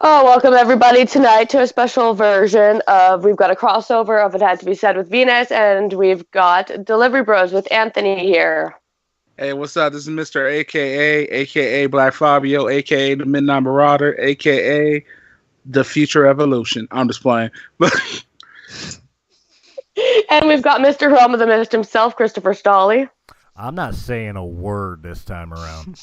Oh, welcome everybody tonight to a special version of we've got a crossover of It Had to Be Said with Venus, and we've got Delivery Bros with Anthony here. Hey, what's up? This is Mr. AKA Black Fabio, AKA the Midnight Marauder, AKA the Future Evolution. I'm just playing. And we've got Mr. Who Almost Missed himself, Christopher Stolle. I'm not saying a word this time around.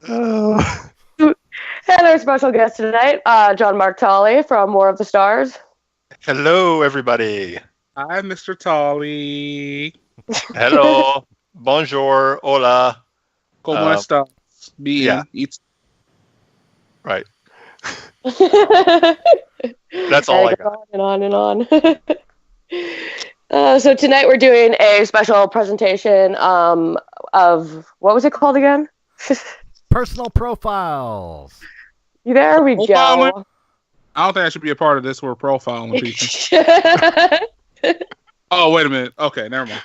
And our special guest tonight, John Tolly from War of the Stars. Hello, everybody. Hi, Mr. Tolly. Hello. Bonjour. Hola. ¿Cómo estás? Bien. Yeah. Right. That's all I got. On and on. So tonight we're doing a special presentation of, what was it called again? Personal profiles. There we go. I don't think I should be a part of this. We're profiling people. Oh, wait a minute. Okay, never mind.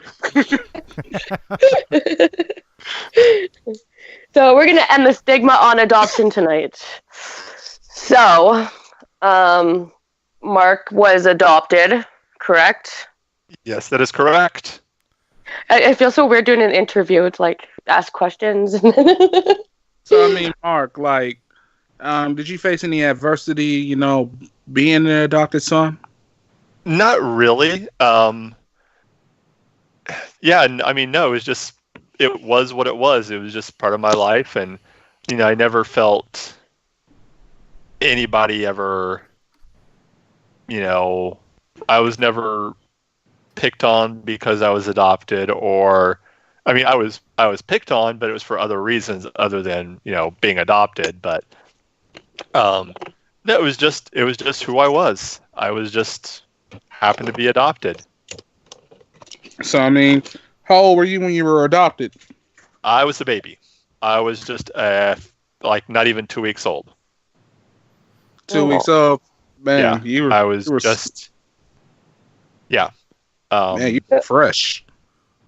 So we're going to end the stigma on adoption tonight. So, Mark was adopted, correct? Yes, that is correct. I feel so weird doing an interview. It's like, ask questions. So, I mean, Mark, like, did you face any adversity, being an adopted son? Not really. Yeah, I mean, no, it was what it was. It was just part of my life. And, I never felt anybody ever, I was never picked on because I was adopted, or I mean, I was picked on, but it was for other reasons other than, being adopted. But it was just who I was. I was just happened to be adopted. So, I mean, how old were you when you were adopted? I was a baby. I was just not even 2 weeks old. 2 weeks old, man. Yeah, yeah. Man, you were fresh.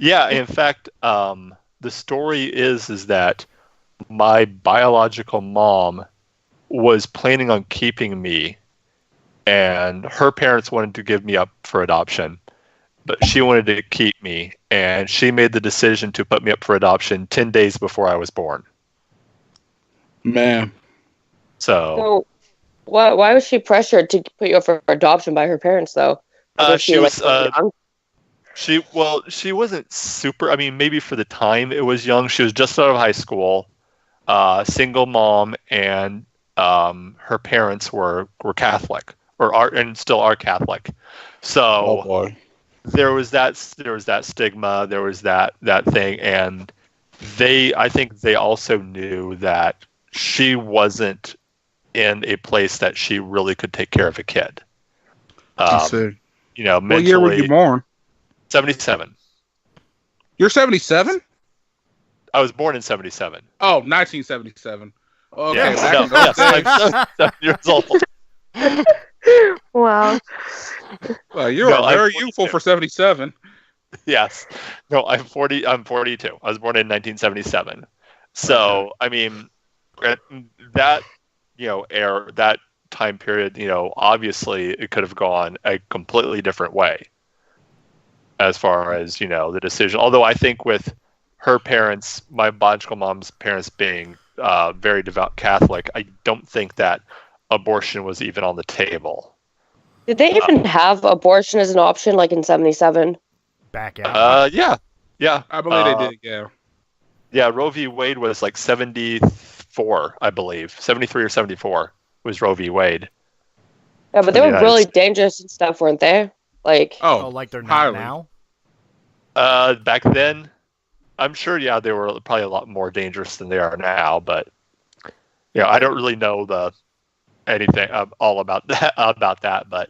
Yeah, in fact, the story is that my biological mom was planning on keeping me, and her parents wanted to give me up for adoption, but she wanted to keep me, and she made the decision to put me up for adoption 10 days before I was born. Man. So why was she pressured to put you up for adoption by her parents, though? She wasn't super. I mean, maybe for the time it was young. She was just out of high school, single mom, and her parents were Catholic, and still are Catholic. So there was that stigma. There was that thing, and I think they also knew that she wasn't in a place that she really could take care of a kid. Mentally. What year were you born? 77. You're 77? I was born in 77. Oh, 1977. Okay, yeah. I'm 7 years old. Wow. Well, you're very youthful for 77. Yes. No, I'm 40. I'm 42. I was born in 1977. So, okay. I mean, that era, that time period, obviously it could have gone a completely different way as far as, the decision. Although I think with her parents, my biological mom's parents being very devout Catholic, I don't think that abortion was even on the table. Did they even have abortion as an option, like in 77? Back out. Yeah. I believe they did, yeah. Yeah, Roe v. Wade was like 74, I believe. 73 or 74 was Roe v. Wade. Yeah, but they were really dangerous and stuff, weren't they? Like they're not now? Back then, I'm sure, they were probably a lot more dangerous than they are now, but I don't really know anything all about that, but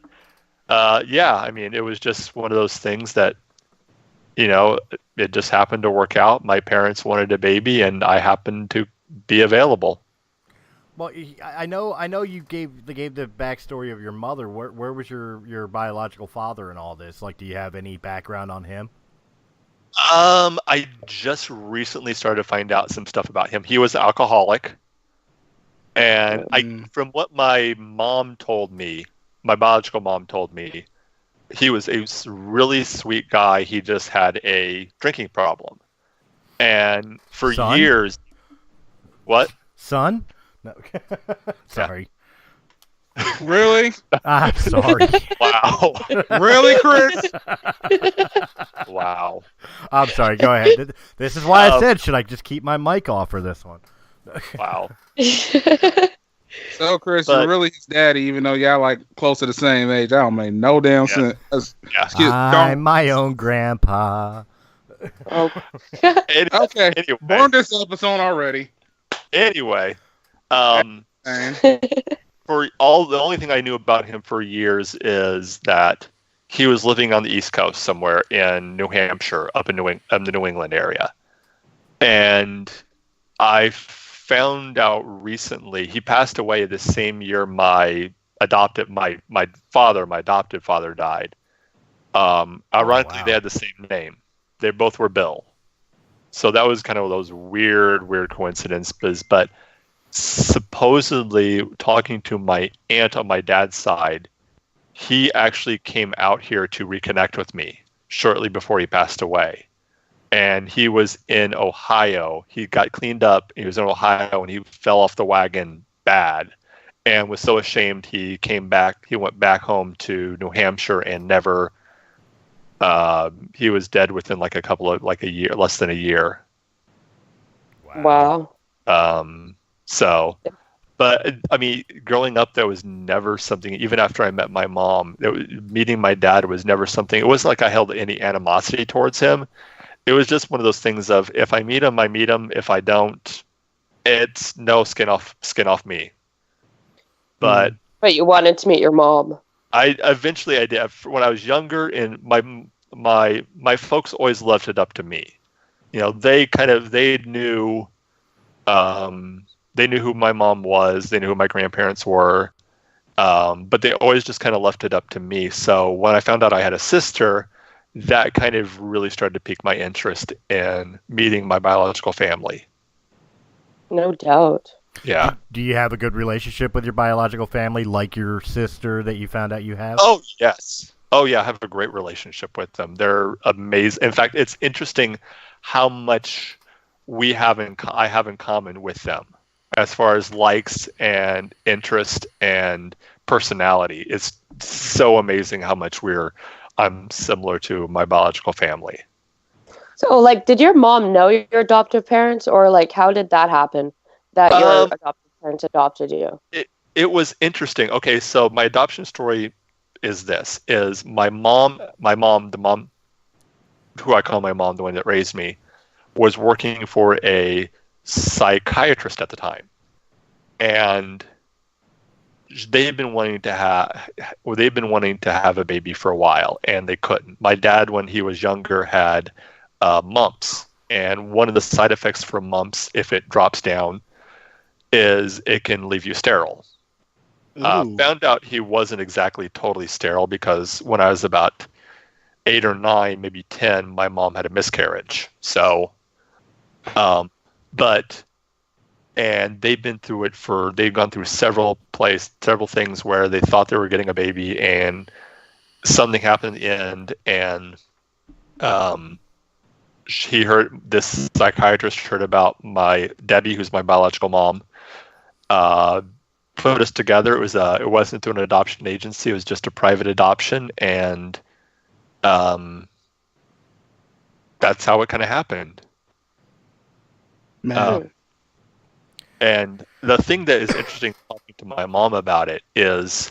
I mean, it was just one of those things that, it just happened to work out. My parents wanted a baby, and I happened to be available. Well, I know you gave the backstory of your mother. Where was your biological father in all this? Like, do you have any background on him? I just recently started to find out some stuff about him. He was an alcoholic, and from what my mom told me, my biological mom told me, he was a really sweet guy. He just had a drinking problem, and for years, what? Son? No. Sorry. Really? I'm sorry. Wow. Really, Chris? Wow. I'm sorry. Go ahead. This is why I said, should I just keep my mic off for this one? Wow. So, Chris, you're really his daddy, even though y'all like close to the same age. I don't make no damn sense. I'm my own grandpa. Oh. Okay. Anyway. Burn this episode already. Anyway, the only thing I knew about him for years is that he was living on the East Coast somewhere in New Hampshire, up in the New England area. And I found out recently he passed away the same year my adopted father died. Ironically, they had the same name. They both were Bill. So that was kind of those weird coincidences. But supposedly, talking to my aunt on my dad's side, he actually came out here to reconnect with me shortly before he passed away. And he was in Ohio. He got cleaned up. He was in Ohio, and he fell off the wagon bad and was so ashamed he came back. He went back home to New Hampshire and never... he was dead within a year, less than a year. Wow. So, but I mean, growing up, there was never something, even after I met my mom, meeting my dad was never something. It wasn't like I held any animosity towards him. It was just one of those things of, if I meet him, I meet him. If I don't, it's no skin off me. But you wanted to meet your mom. I did when I was younger, and my folks always left it up to me. You know, they knew who my mom was, they knew who my grandparents were, but they always just kind of left it up to me. So when I found out I had a sister, that kind of really started to pique my interest in meeting my biological family. No doubt. Yeah. Do you have a good relationship with your biological family, like your sister that you found out you have? Oh, yes. Oh, yeah, I have a great relationship with them. They're amazing. In fact, it's interesting how much I have in common with them as far as likes and interest and personality. It's so amazing how much I'm similar to my biological family. So, did your mom know your adoptive parents, or how did that happen? That your adoptive parents adopted you? It was interesting. Okay, so my adoption story is my mom, the mom who I call my mom, the one that raised me, was working for a psychiatrist at the time. And they've been wanting to have a baby for a while, and they couldn't. My dad, when he was younger, had mumps, and one of the side effects for mumps, if it drops down, is it can leave you sterile. Found out he wasn't exactly totally sterile, because when I was about 8 or 9, maybe 10, my mom had a miscarriage. So, and they've gone through several things where they thought they were getting a baby, and something happened in the end, and this psychiatrist heard about my Debbie, who's my biological mom, put us together. It wasn't through an adoption agency. It was just a private adoption, and that's how it kind of happened. And the thing that is interesting talking to my mom about it is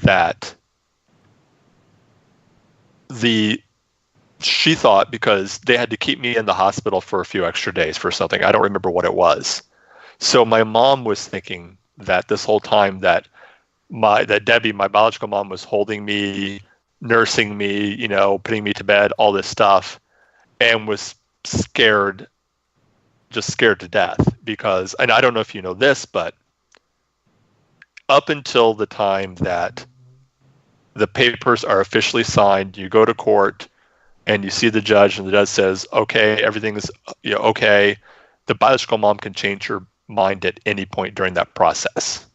that she thought, because they had to keep me in the hospital for a few extra days for something, I don't remember what it was. So my mom was thinking that this whole time that Debbie, my biological mom, was holding me, nursing me, putting me to bed, all this stuff, and was scared to death, because, and I don't know if you know this, but up until the time that the papers are officially signed, you go to court and you see the judge, and the judge says, okay, everything is okay, the biological mom can change her mind at any point during that process.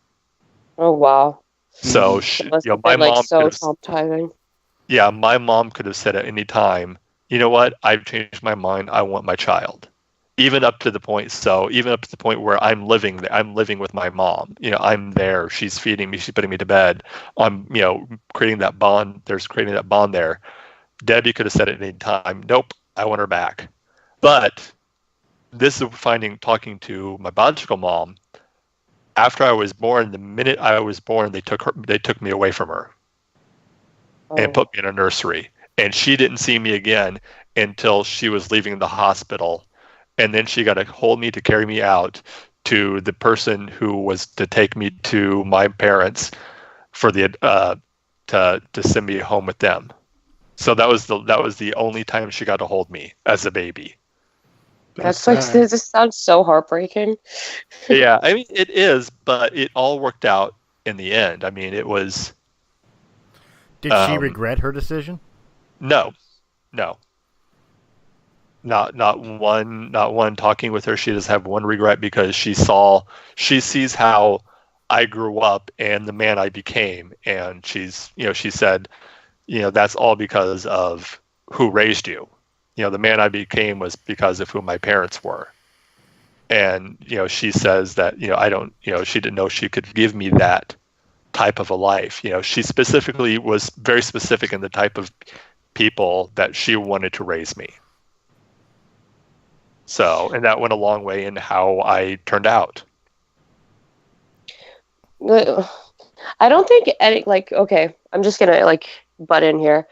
Oh wow. So my mom so traumatizing. Yeah, my mom could have said at any time, you know what, I've changed my mind, I want my child. Even up to the point where I'm living with my mom. I'm there, she's feeding me, she's putting me to bed. I'm creating that bond. There's creating that bond there. Debbie could have said at any time, nope, I want her back. But this is talking to my biological mom. After I was born, the minute I was born, they took me away from her and put me in a nursery. And she didn't see me again until she was leaving the hospital. And then she got to hold me to carry me out to the person who was to take me to my parents for to send me home with them. So that was the only time she got to hold me as a baby. That's like, this sounds so heartbreaking. Yeah, I mean, it is, but it all worked out in the end. I mean, it was... Did she regret her decision? No. Not one. Talking with her, she does have one regret, because she sees how I grew up and the man I became, and she said, that's all because of who raised you. The man I became was because of who my parents were. And, she says that, she didn't know she could give me that type of a life. She specifically was very specific in the type of people that she wanted to raise me. So, and that went a long way in how I turned out. I don't think okay, I'm just going to butt in here.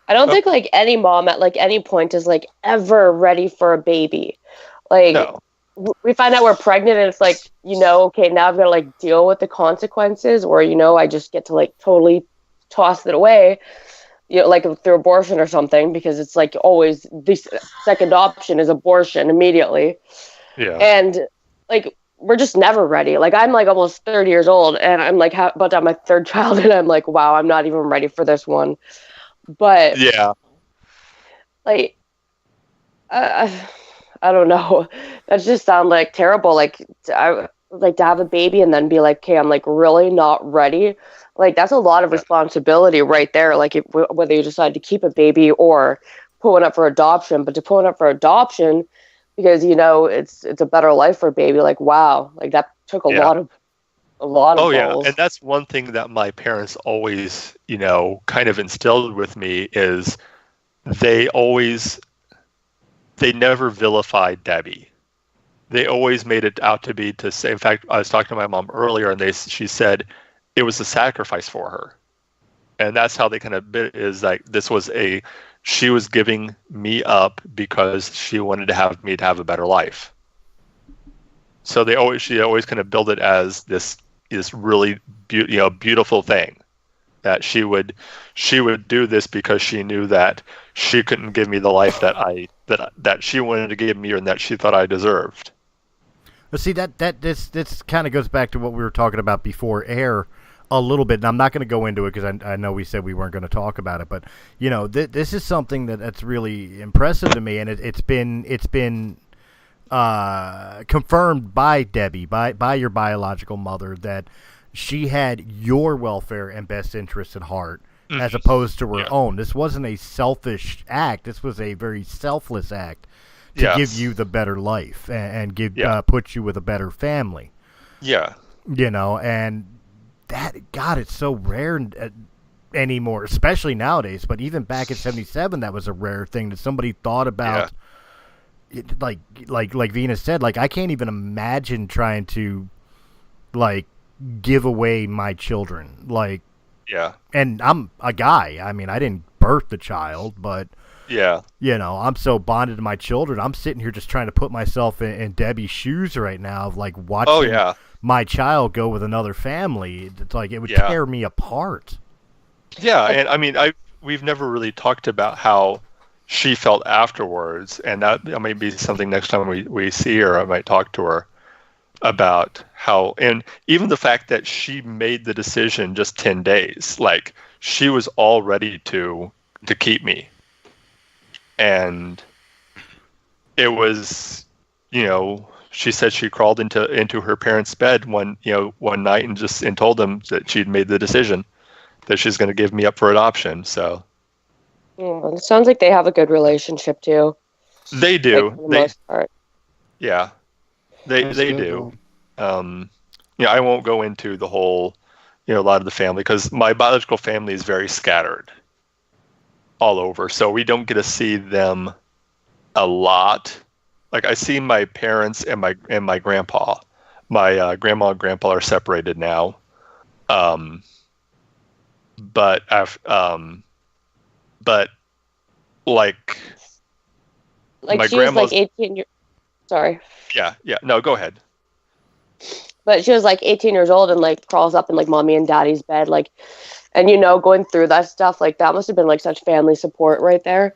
I don't think any mom at any point is ever ready for a baby. No. We find out we're pregnant and it's okay, now I've got to deal with the consequences, or I just get to totally toss it away, through abortion or something, because it's always the second option is abortion immediately. Yeah. And we're just never ready. I'm almost 30 years old and I'm about to have my third child, and I'm wow, I'm not even ready for this one. But yeah, I don't know. That just sounds terrible. I to have a baby and then be okay, I'm really not ready. That's a lot of responsibility right there. Whether you decide to keep a baby or put one up for adoption, but to put one up for adoption because it's a better life for a baby. Wow, that took a lot of balls. Yeah, and that's one thing that my parents always kind of instilled with me is they never vilified Debbie. They always made it out to be to say. In fact, I was talking to my mom earlier, and she said it was a sacrifice for her, and that's how they kind of bit is she was giving me up because she wanted to have me to have a better life. So she always kind of built it as this really beautiful thing, that she would do this because she knew that she couldn't give me the life that she wanted to give me and that she thought I deserved. But see, this kind of goes back to what we were talking about before air a little bit, and I'm not going to go into it because I know we said we weren't going to talk about it, but this is something that's really impressive to me, and it's been confirmed by Debbie, by your biological mother, that she had your welfare and best interest at heart, as opposed to her own. This wasn't a selfish act. This was a very selfless act to give you the better life and put you with a better family. Yeah. And that, God, it's so rare anymore, especially nowadays. But even back in '77, that was a rare thing that somebody thought about. Yeah. Like Venus said, I can't even imagine trying to give away my children. And I'm a guy. I mean, I didn't birth the child, but I'm so bonded to my children. I'm sitting here just trying to put myself in Debbie's shoes right now of watching my child go with another family. It's it would tear me apart. Yeah, and I mean, we've never really talked about how she felt afterwards, and that may be something next time we see her. I might talk to her about how, and even the fact that she made the decision just 10 days, she was all ready to keep me. and it was, she said she crawled into her parents' bed one night and told them that she'd made the decision that she's going to give me up for adoption. So it sounds like they have a good relationship too. They do. Like, for the most part. Yeah, they do. I won't go into the whole, a lot of the family, because my biological family is very scattered all over, so we don't get to see them a lot. Like, I see my parents and my grandpa. My grandma and grandpa are separated now, but like my she was like 18 years. Sorry. Yeah. No, go ahead. But she was like 18 years old and like crawls up in like mommy and daddy's bed, like, and going through that stuff, like that must have been like such family support right there.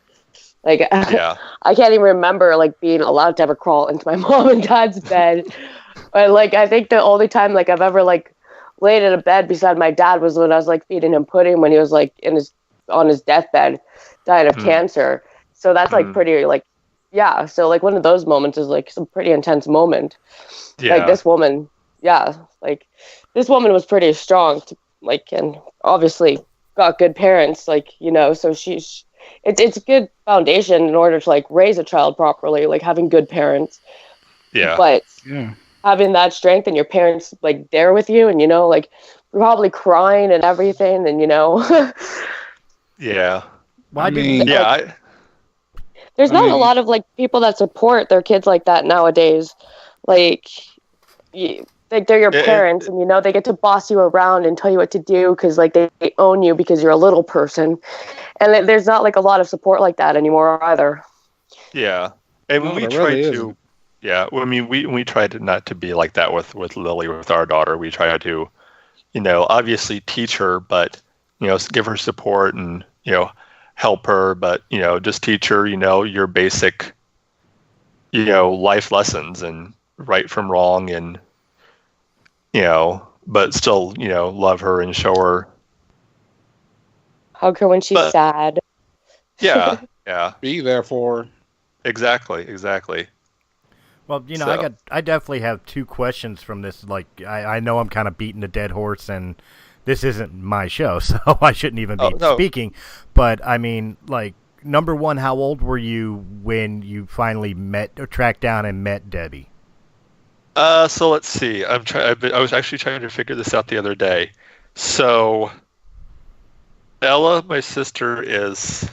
Like, yeah. I can't even remember like being allowed to ever crawl into my mom and dad's bed. But like, I think the only time like I've ever like laid in a bed beside my dad was when I was like feeding him pudding when he was like on his deathbed, dying of cancer. So that's like pretty like, yeah. So like one of those moments is like some pretty intense moment. Yeah. Like this woman. Yeah, like this woman was pretty strong, and obviously got good parents, so it's a good foundation in order to like raise a child properly, like having good parents. Yeah. But having that strength and your parents like there with you, and like probably crying and everything, and Yeah. Well, there's not a lot of like people that support their kids like that nowadays. Like. Like they're your parents, and they get to boss you around and tell you what to do because like they own you because you're a little person, and there's not like a lot of support like that anymore either. Yeah, and we try to. Yeah, I mean we tried not to be like that with Lily, with our daughter. We try to, obviously teach her, but give her support and help her, but just teach her your basic life lessons and right from wrong, and but still, love her and show her. Hug her when she's sad. Yeah. Be there for her. Exactly. Well, I definitely have two questions from this. Like, I know I'm kind of beating a dead horse, and this isn't my show, so I shouldn't even be speaking. But, I mean, like, number one, how old were you when you finally tracked down and met Debbie? So let's see. I was actually trying to figure this out the other day. So Ella, my sister, is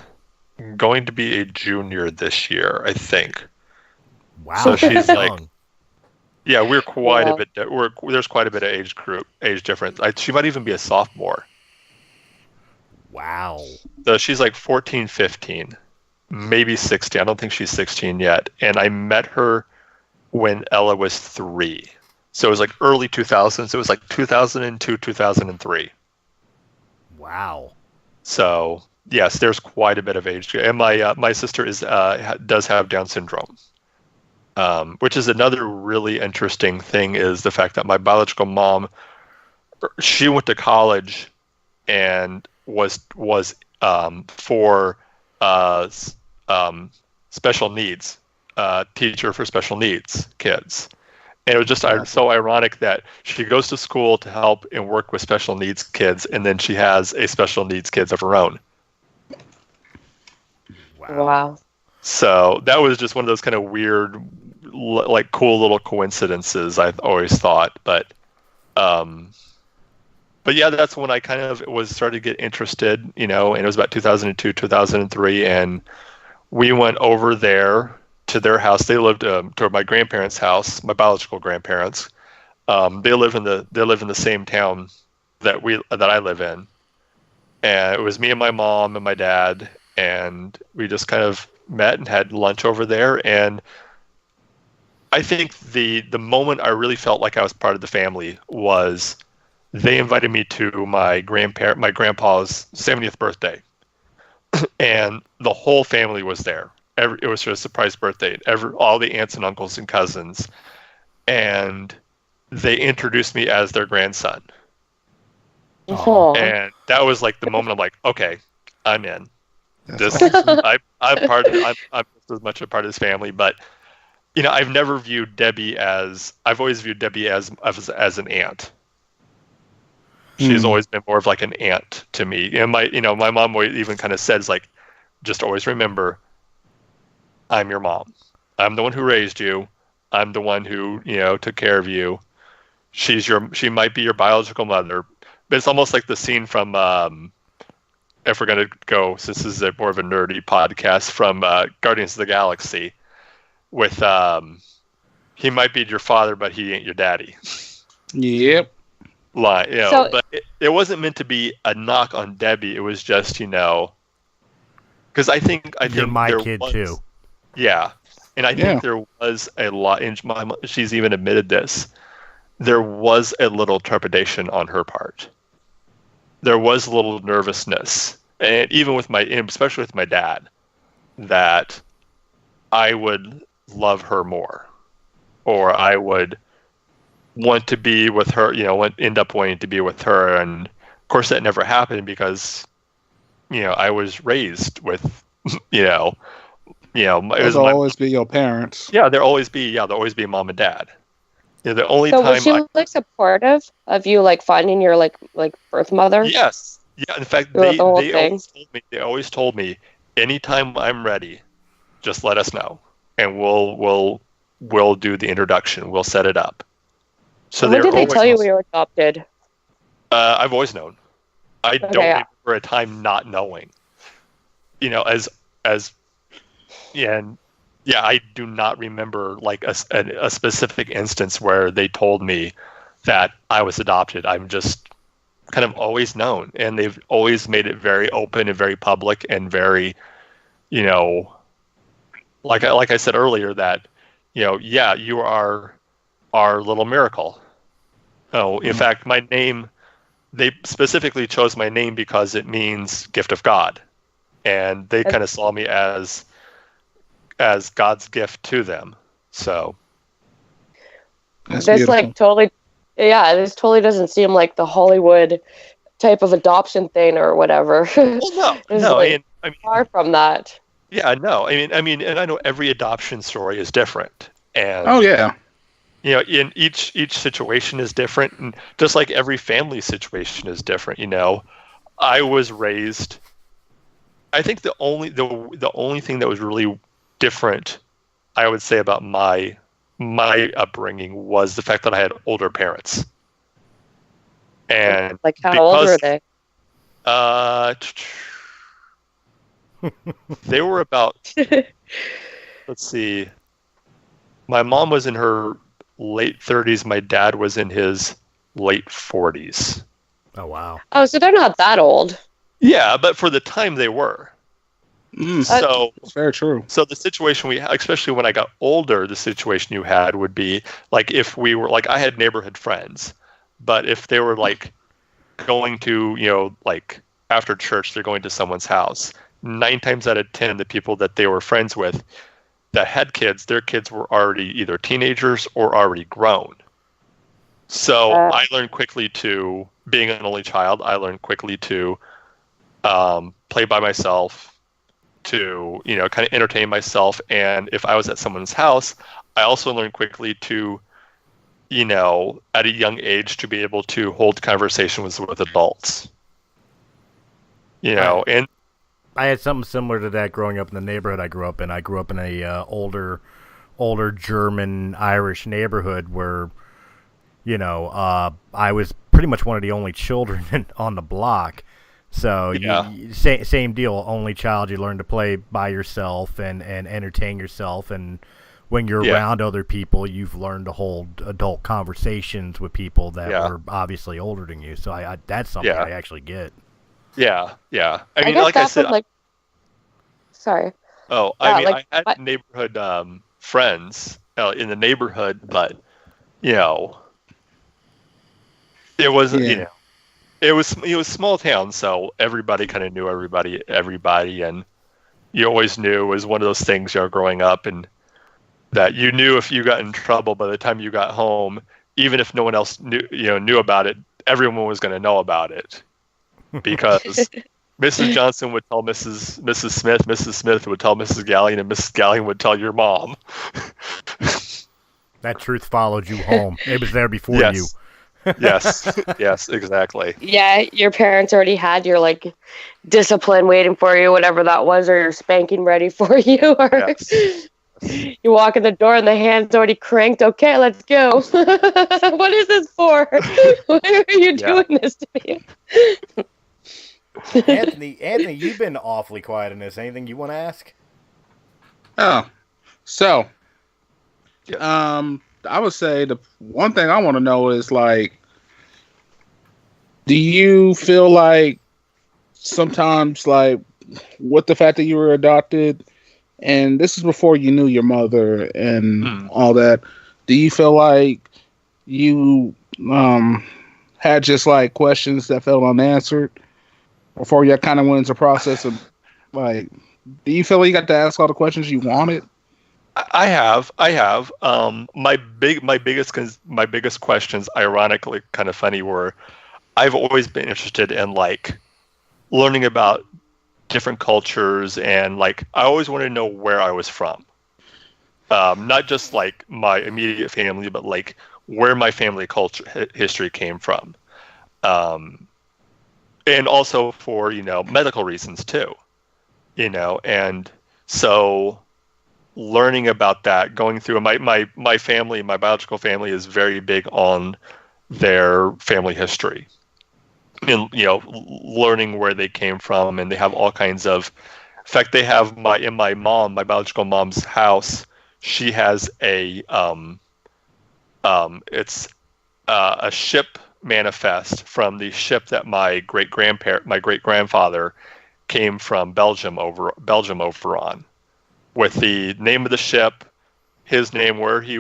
going to be a junior this year, I think. Wow. So she's like, yeah, we're quite a bit. There's quite a bit of age difference. She might even be a sophomore. Wow. So she's like 14, 15, maybe 16. I don't think she's 16 yet. And I met her when Ella was 3. So it was like early 2000s. It was like 2002, 2003. Wow. So, yes, there's quite a bit of age. And my sister does have Down syndrome, which is another really interesting thing, is the fact that my biological mom, she went to college and was for special needs. Teacher for special needs kids, and it was just so ironic that she goes to school to help and work with special needs kids, and then she has a special needs kids of her own. Wow. So that was just one of those kind of weird, like cool little coincidences, I've always thought. But yeah, that's when I kind of started to get interested, and it was about 2002, 2003, and we went over there to their house. They lived toward my grandparents' house, my biological grandparents. They live in the same town that I live in, and it was me and my mom and my dad, and we just kind of met and had lunch over there. And I think the moment I really felt like I was part of the family was they invited me to my grandpa's 70th birthday, and the whole family was there. It was a surprise birthday. All the aunts and uncles and cousins, and they introduced me as their grandson. Oh. And that was like the moment I'm like, okay, I'm in. That's awesome. I'm part of, I'm just as much a part of this family, but I've never viewed Debbie I've always viewed Debbie as an aunt. She's always been more of like an aunt to me. And my mom even kind of says like, just always remember, I'm your mom. I'm the one who raised you. I'm the one who, took care of you. She might be your biological mother, but it's almost like the scene from, if we're going to go, since this is more of a nerdy podcast, from Guardians of the Galaxy, with, he might be your father, but he ain't your daddy. Yep. Line, but it wasn't meant to be a knock on Debbie. It was just, because I think you're my kid too. Yeah. And I think there was a lot, and she's even admitted this, there was a little trepidation on her part. There was a little nervousness, and even with especially with my dad, that I would love her more, or I would want to be with her, end up wanting to be with her. And of course that never happened because, I was raised with, it was always be your parents. Yeah, there'll always be mom and dad. The only time was she supportive of you, like finding your like birth mother? Yes. Yeah. In fact, they always told me, anytime I'm ready, just let us know, and we'll do the introduction. We'll set it up. So when did they tell you we were adopted? I've always known. I don't remember a time not knowing. I do not remember like a specific instance where they told me that I was adopted. I'm just kind of always known, and they've always made it very open and very public and very, like I said earlier, that you are our little miracle. Oh, in fact, my name, they specifically chose my name because it means gift of God. And they kind of saw me as God's gift to them. So that's this beautiful. This totally doesn't seem like the Hollywood type of adoption thing or whatever. Well, no, far from that. Yeah, no. I mean, and I know every adoption story is different. And in each situation is different, and just like every family situation is different. I was raised. I think the only thing that was really different, I would say, about my upbringing was the fact that I had older parents. And like how old were they? They were about. Let's see. My mom was in her late 30s. My dad was in his late 40s. Oh, wow. Oh, so they're not that old. Yeah, but for the time they were. So that's very true. So the situation we had, especially when I got older, the situation you had would be like if we were like, I had neighborhood friends, but if they were like going to, like after church, they're going to someone's house. 9 times out of 10, the people that they were friends with that had kids, their kids were already either teenagers or already grown. So I learned quickly to, being an only child, I learned quickly to play by myself, to, kind of entertain myself. And if I was at someone's house, I also learned quickly to, at a young age, to be able to hold conversations with adults. And I had something similar to that growing up in the neighborhood I grew up in. I grew up in a older German Irish neighborhood where, I was pretty much one of the only children on the block. So same deal. Only child. You learn to play by yourself and entertain yourself. And when you're around other people, you've learned to hold adult conversations with people that were obviously older than you. So that's something I actually get. Yeah. I mean, guess like I said, sorry. Oh, I had neighborhood friends in the neighborhood, but it wasn't. It was small town, so everybody kind of knew everybody, and you always knew it was one of those things, growing up, and that you knew if you got in trouble by the time you got home, even if no one else knew about it, everyone was going to know about it. Because Mrs. Johnson would tell Mrs. Smith. Mrs. Smith would tell Mrs. Gallion, and Mrs. Gallion would tell your mom. That truth followed you home. It was there before you. Yes, exactly. Yeah, your parents already had your like discipline waiting for you, whatever that was, or your spanking ready for you. Or you walk in the door and the hand's already cranked. Okay, let's go. What is this for? Why are you doing this to me? Anthony, you've been awfully quiet in this. Anything you want to ask? Oh, so, I would say the one thing I want to know is, like, do you feel like sometimes, like, with the fact that you were adopted, and this is before you knew your mother and all that, do you feel like you had just, like, questions that felt unanswered before you kind of went into the process of, like, do you feel like you got to ask all the questions you wanted? I have. My biggest questions, ironically, kind of funny, were I've always been interested in like learning about different cultures, and like I always wanted to know where I was from. Not just like my immediate family, but like where my family culture history came from, and also for medical reasons too, and so. Learning about that, going through my family, my biological family is very big on their family history, and learning where they came from, and they have all kinds of. In fact, they have my biological mom's house. She has it's a ship manifest from the ship that my great grandfather came from Belgium over on. With the name of the ship, his name, where he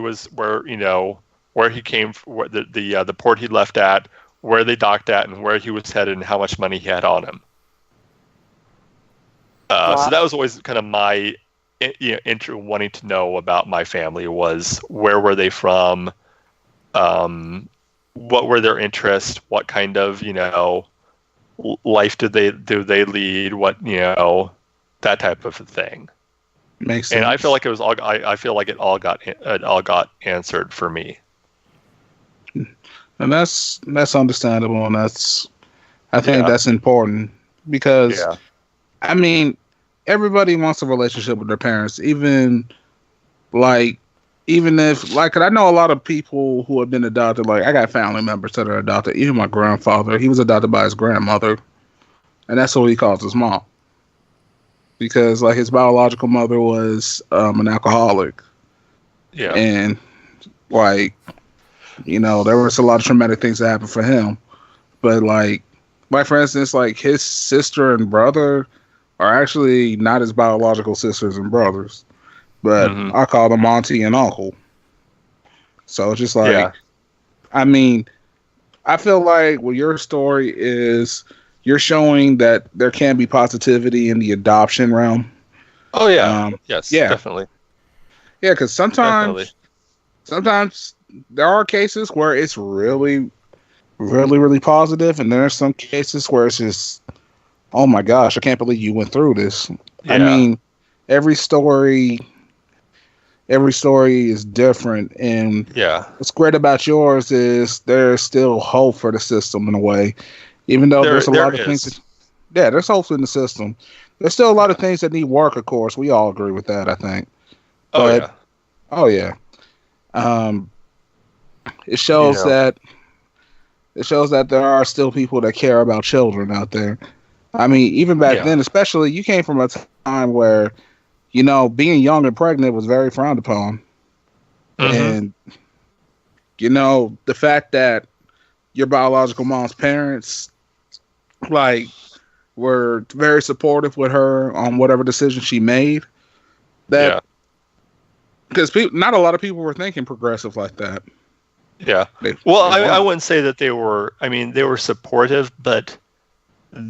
came, the port he left at, where they docked at, and where he was headed, and how much money he had on him. So that was always kind of my wanting to know about my family, was where were they from, what were their interests, what kind of life did they lead, what that type of thing. Makes sense. And I feel like it was all. I feel like it all got answered for me. And that's understandable, and I think that's important, because I mean, everybody wants a relationship with their parents, even if like, 'cause I know a lot of people who have been adopted. Like, I got family members that are adopted. Even my grandfather, he was adopted by his grandmother, and that's what he calls his mom. Because like his biological mother was an alcoholic, and like there was a lot of traumatic things that happened for him. But like for instance, like his sister and brother are actually not his biological sisters and brothers, but I call them auntie and uncle. So it's just like, I mean, I feel like your story is. You're showing that there can be positivity in the adoption realm. Oh yeah, yes, definitely. Yeah, because sometimes there are cases where it's really, really, really positive, and there are some cases where it's just, oh my gosh, I can't believe you went through this. Yeah. I mean, every story is different, and what's great about yours is there's still hope for the system in a way. Even though there's a lot of things there's hope in the system. There's still a lot of things that need work, of course. We all agree with that, I think. It shows that there are still people that care about children out there. I mean, even back then, especially, you came from a time where, being young and pregnant was very frowned upon. And, the fact that your biological mom's parents like were very supportive with her on whatever decision she made. That because not a lot of people were thinking progressive like that. Yeah. I wouldn't say that they were. I mean, they were supportive, but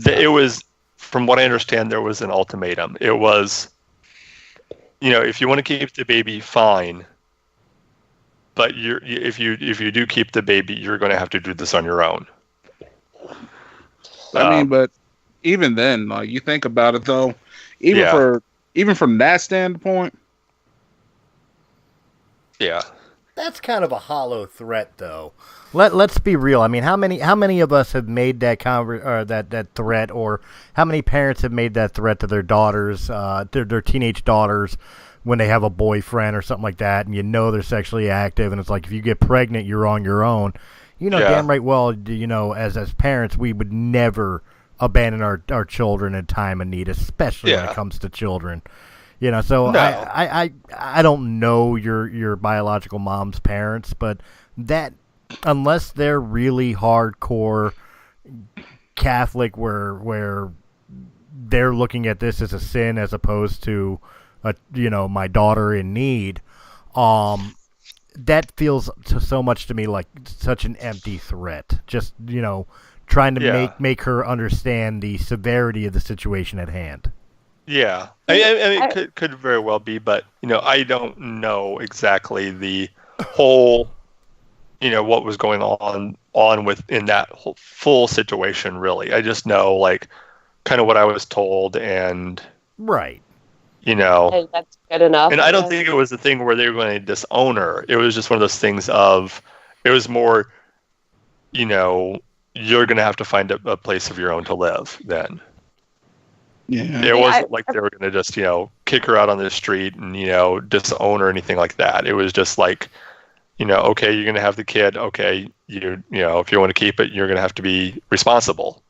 it was, from what I understand, there was an ultimatum. It was, if you want to keep the baby, fine. But if you do keep the baby, you're going to have to do this on your own. I mean, but even then, like you think about it though, even from that standpoint. Yeah. That's kind of a hollow threat, though. Let's be real. I mean, how many of us have made that that threat, or how many parents have made that threat to their daughters, their teenage daughters, when they have a boyfriend or something like that, and you know they're sexually active, and it's like if you get pregnant, you're on your own. You know damn right well. You know, as parents, we would never abandon our children in time of need, especially when it comes to children. You know, so no. I don't know your biological mom's parents, but that, unless they're really hardcore Catholic, where they're looking at this as a sin as opposed to my daughter in need, that feels so much to me like such an empty threat. Just trying to make her understand the severity of the situation at hand. Yeah, it could very well be, but I don't know exactly the whole, what was going on within that whole full situation. Really, I just know like kind of what I was told, and right, and that's good enough. And I don't think it was the thing where they were going to disown her. It was just one of those things of, it was more, you're going to have to find a place of your own to live then. Yeah. It wasn't like they were going to just, kick her out on the street and, disown her or anything like that. It was just like, okay, you're going to have the kid. Okay, if you want to keep it, you're going to have to be responsible.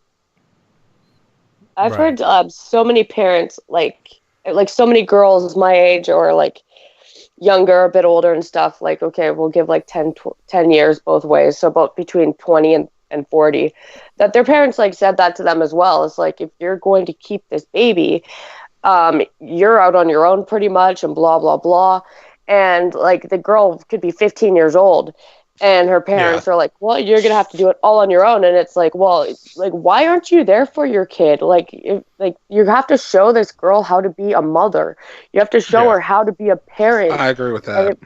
I've heard so many parents, like so many girls my age or like younger, a bit older and stuff, like, okay, we'll give like 10 years both ways. So about between 20 and 40, that their parents like said that to them as well. It's like, if you're going to keep this baby, you're out on your own pretty much, and blah blah blah. And like the girl could be 15 years old and her parents are like, well, you're gonna have to do it all on your own. And it's like, well, like, why aren't you there for your kid? Like, you have to show this girl how to be a mother. You have to show her how to be a parent. I agree with that.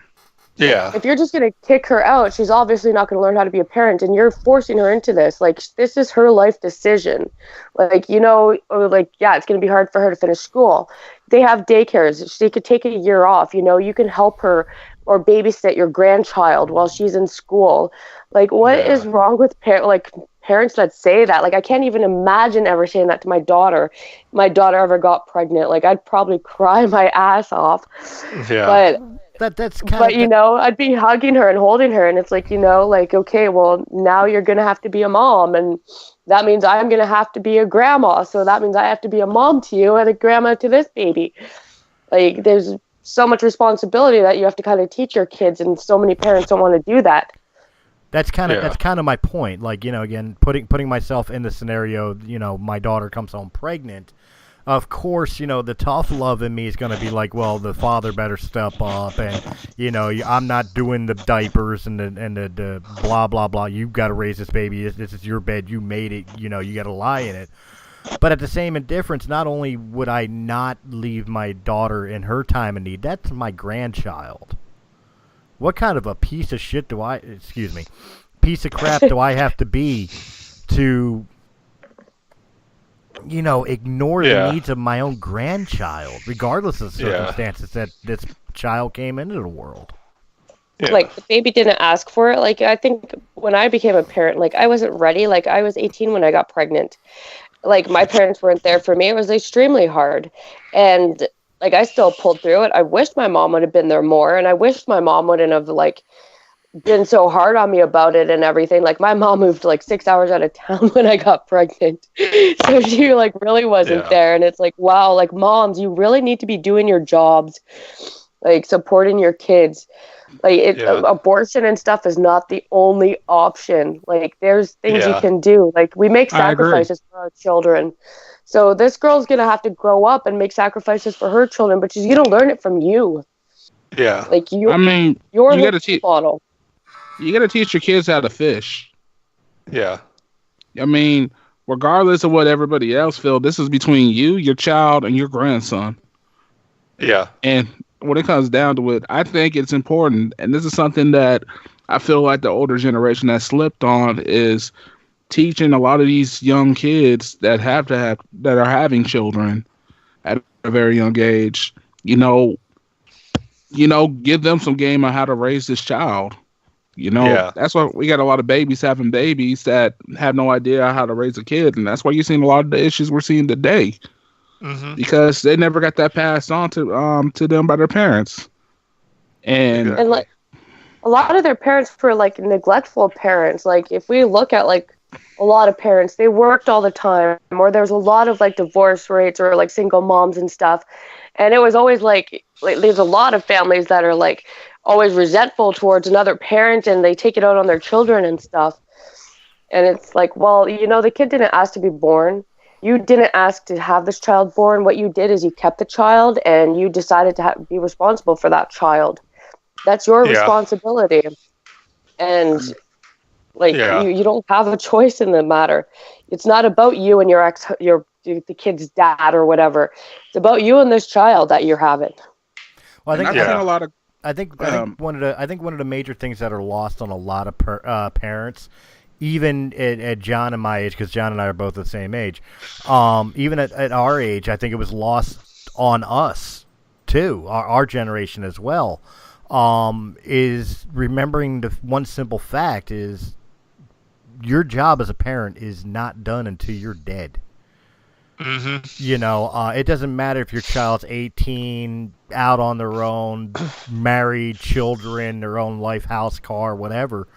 If you're just going to kick her out, she's obviously not going to learn how to be a parent, and you're forcing her into this. Like, this is her life decision. Like, it's going to be hard for her to finish school. They have daycares. She could take a year off. You can help her or babysit your grandchild while she's in school. Like, what is wrong with parents that say that? Like, I can't even imagine ever saying that to my daughter. My daughter ever got pregnant. Like, I'd probably cry my ass off. Yeah. But I'd be hugging her and holding her, and it's like, okay, well, now you're going to have to be a mom, and that means I'm going to have to be a grandma, so that means I have to be a mom to you and a grandma to this baby. Like, there's so much responsibility that you have to kind of teach your kids, and so many parents don't want to do that. That's kind of my point. Like, again, putting myself in the scenario, my daughter comes home pregnant. Of course, the tough love in me is going to be like, well, the father better step up, and I'm not doing the diapers and the blah blah blah. You've got to raise this baby. This is your bed. You made it. You got to lie in it. But at the same indifference, not only would I not leave my daughter in her time of need, that's my grandchild. What kind of a piece of shit piece of crap do I have to be to ignore the needs of my own grandchild, regardless of the circumstances that this child came into the world? Yeah. Like, the baby didn't ask for it. Like, I think when I became a parent, like, I wasn't ready. Like, I was 18 when I got pregnant. Like, my parents weren't there for me. It was extremely hard. And, like, I still pulled through it. I wished my mom would have been there more, and I wished my mom wouldn't have, like, been so hard on me about it and everything. Like, my mom moved like 6 hours out of town when I got pregnant, so she like really wasn't there. And it's like, wow, like, moms, you really need to be doing your jobs, like supporting your kids. Like, abortion and stuff is not the only option. Like, there's things you can do. Like, we make sacrifices for our children. So this girl's gonna have to grow up and make sacrifices for her children, but she's gonna learn it from you. Yeah. Like, you're you gotta teach model. You got to teach your kids how to fish. Yeah. I mean, regardless of what everybody else feels, this is between you, your child, and your grandson. Yeah. And when it comes down to it, I think it's important, and this is something that I feel like the older generation has slipped on, is teaching a lot of these young kids that are having children at a very young age, give them some game on how to raise this child. That's why we got a lot of babies having babies that have no idea how to raise a kid, and that's why you're seeing a lot of the issues we're seeing today, because they never got that passed on to them by their parents, and like a lot of their parents were like neglectful parents. Like if we look at like a lot of parents, they worked all the time, or there's a lot of like divorce rates or like single moms and stuff, and it was always like there's a lot of families that are like always resentful towards another parent, and they take it out on their children and stuff. And it's like, well, the kid didn't ask to be born. You didn't ask to have this child born. What you did is you kept the child, and you decided to be responsible for that child. That's your responsibility. And you don't have a choice in the matter. It's not about you and the kid's dad or whatever. It's about you and this child that you're having. Well, I've seen a lot of. I think one of the major things that are lost on a lot of parents, even at John and my age, because John and I are both the same age, even at our age, I think it was lost on us too, our generation as well, is remembering the one simple fact is your job as a parent is not done until you're dead. It doesn't matter if your child's 18, out on their own, married, children, their own life, house, car, whatever.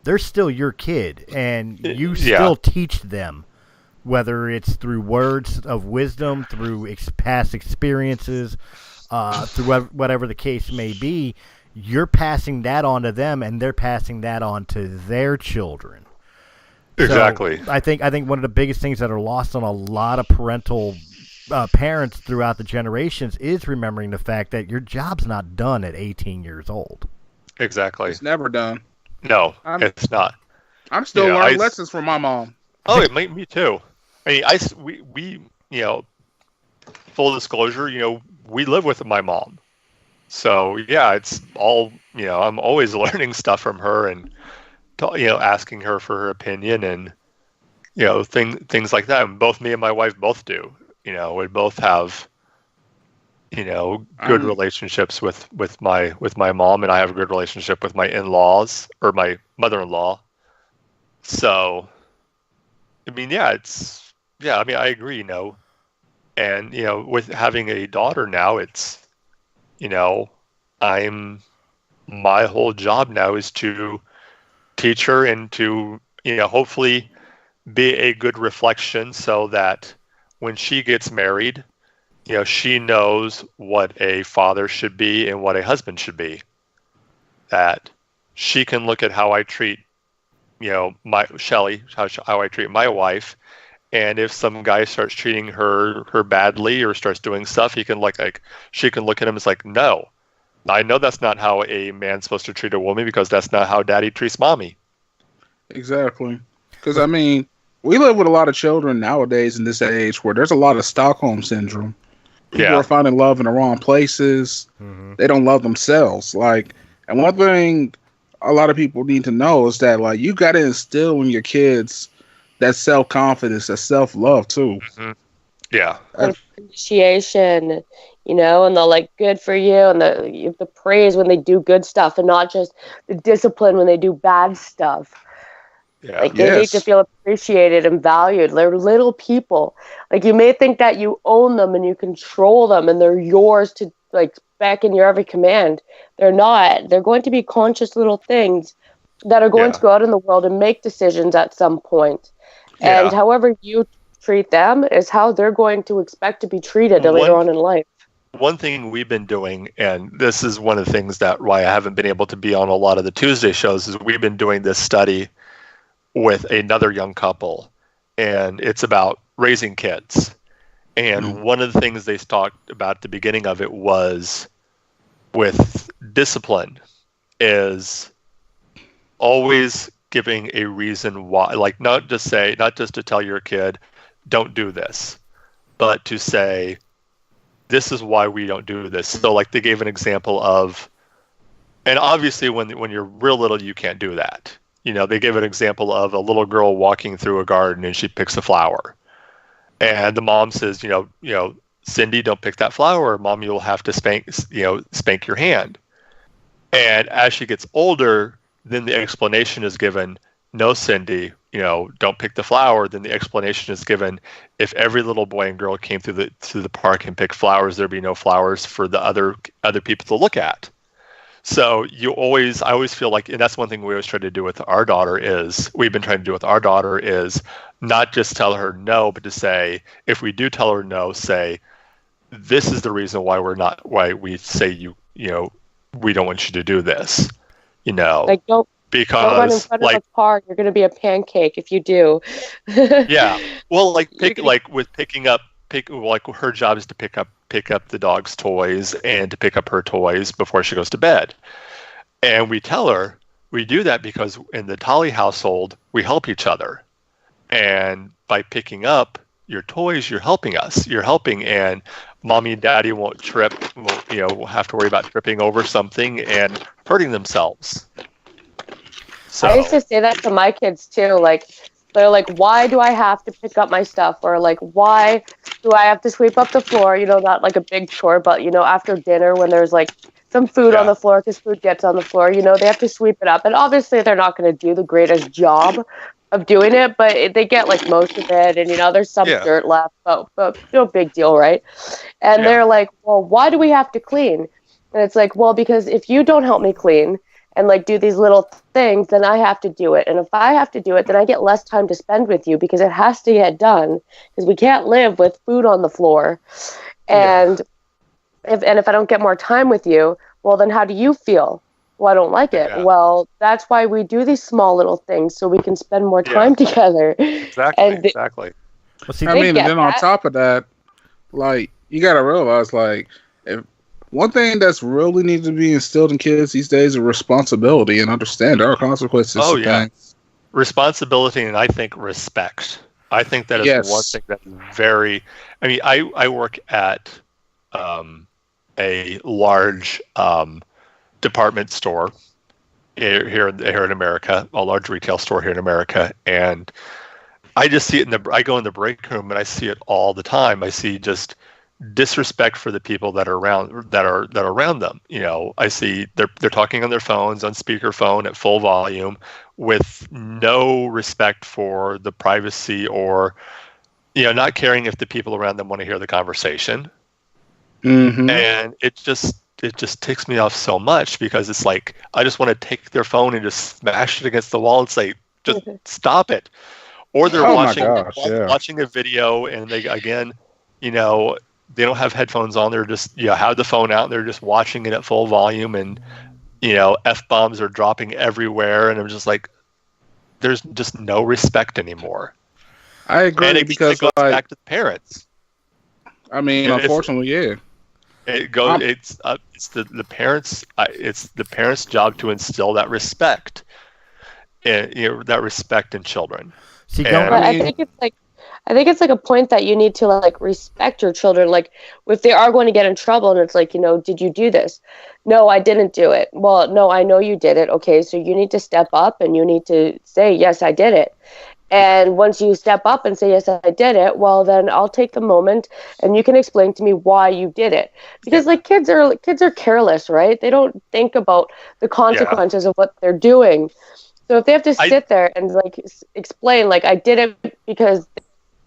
They're still your kid, and you still teach them, whether it's through words of wisdom, through past experiences, through whatever the case may be. You're passing that on to them, and they're passing that on to their children. Exactly. So I think one of the biggest things that are lost on a lot of parental parents throughout the generations is remembering the fact that your job's not done at 18 years old. Exactly. It's never done. No, it's not. I'm still learning lessons from my mom. Oh, me too. I mean, we full disclosure, we live with my mom. So yeah, it's all, I'm always learning stuff from her and asking her for her opinion and, things like that. And both me and my wife both do. We both have, good relationships with my mom, and I have a good relationship with my in-laws or my mother-in-law. So, I mean, I agree, and, with having a daughter now, it's, my whole job now is to teach her and to, hopefully be a good reflection so that when she gets married, she knows what a father should be and what a husband should be. That she can look at how I treat, my Shelly, how I treat my wife, and if some guy starts treating her badly or starts doing stuff, she can look at him and it's like, no, I know that's not how a man's supposed to treat a woman because that's not how daddy treats mommy. Exactly. Because, I mean, we live with a lot of children nowadays in this age where there's a lot of Stockholm syndrome. People are finding love in the wrong places. Mm-hmm. They don't love themselves. And one thing a lot of people need to know is that, you got to instill in your kids that self-confidence, that self-love, too. Mm-hmm. Yeah. Appreciation, and the, good for you, and the praise when they do good stuff, and not just the discipline when they do bad stuff. Yeah. They need to feel appreciated and valued. They're little people. You may think that you own them and you control them and they're yours to back in your every command. They're not. They're going to be conscious little things that are going to go out in the world and make decisions at some point. Yeah. And however you treat them is how they're going to expect to be treated later on in life. One thing we've been doing, and this is one of the things that why I haven't been able to be on a lot of the Tuesday shows, is we've been doing this study with another young couple, and it's about raising kids. And one of the things they talked about at the beginning of it was with discipline is always giving a reason why, not just to tell your kid, don't do this, but to say, this is why we don't do this. So they gave an example of, and obviously when you're real little, you can't do that. they gave an example of a little girl walking through a garden and she picks a flower. And the mom says, Cindy, don't pick that flower. Mom, you'll have to spank your hand. And as she gets older, then the explanation is given, no, Cindy, don't pick the flower. Then the explanation is given, if every little boy and girl came through the park and picked flowers, there'd be no flowers for the other people to look at. So I always feel like, and that's one thing we always try to do with our daughter we've been trying to do with our daughter is not just tell her no, but to say, if we do tell her no, say, this is the reason why we say we don't want you to do this, Like don't run in front of a car. You're going to be a pancake if you do. Yeah. Well, her job is to pick up the dog's toys and to pick up her toys before she goes to bed. And we tell her we do that because in the Tolly household, we help each other. And by picking up your toys, you're helping us. You're helping, and mommy and daddy won't have to worry about tripping over something and hurting themselves. So, I used to say that to my kids too. Like, they're like, why do I have to pick up my stuff? Or like, why do I have to sweep up the floor? Not like a big chore, but after dinner when there's like some food on the floor, because food gets on the floor, they have to sweep it up. And obviously they're not going to do the greatest job of doing it, but they get like most of it. And, there's some dirt left, but no big deal, right? And they're like, well, why do we have to clean? And it's like, well, because if you don't help me clean and like do these little things, then I have to do it. And if I have to do it, then I get less time to spend with you because it has to get done because we can't live with food on the floor. And if I don't get more time with you, well, then how do you feel? Well, I don't like it. Yeah. Well, that's why we do these small little things so we can spend more time together. Exactly. Well, see, and then on top of that, like, you got to realize, like, if one thing that's really needs to be instilled in kids these days is responsibility and understand our consequences. Oh, yeah. Things. Responsibility and I think respect. I think that is one thing that is very... I mean, I work at a large department store here in America, a large retail store here in America, and I just see it I go in the break room and I see it all the time. I see just disrespect for the people that are around them. I see they're talking on their phones on speakerphone at full volume with no respect for the privacy or not caring if the people around them want to hear the conversation. Mm-hmm. And it just ticks me off so much because it's like I just want to take their phone and just smash it against the wall and say, just stop it. Or they're watching a video and they they don't have headphones on. They're just have the phone out and they're just watching it at full volume and F-bombs are dropping everywhere and I'm just like, there's just no respect anymore. I agree, and it goes back to the parents. I mean, unfortunately, it goes. It's the parents. It's the parents' job to instill that respect, and that respect in children. See, I think it's like a point that you need to like respect your children. Like if they are going to get in trouble, and it's like did you do this? No, I didn't do it. Well, no, I know you did it. Okay, so you need to step up and you need to say yes, I did it. And once you step up and say, yes, I did it, well, then I'll take the moment and you can explain to me why you did it. Because like kids are careless, right? They don't think about the consequences of what they're doing. So if they have to sit there and like explain, like I did it because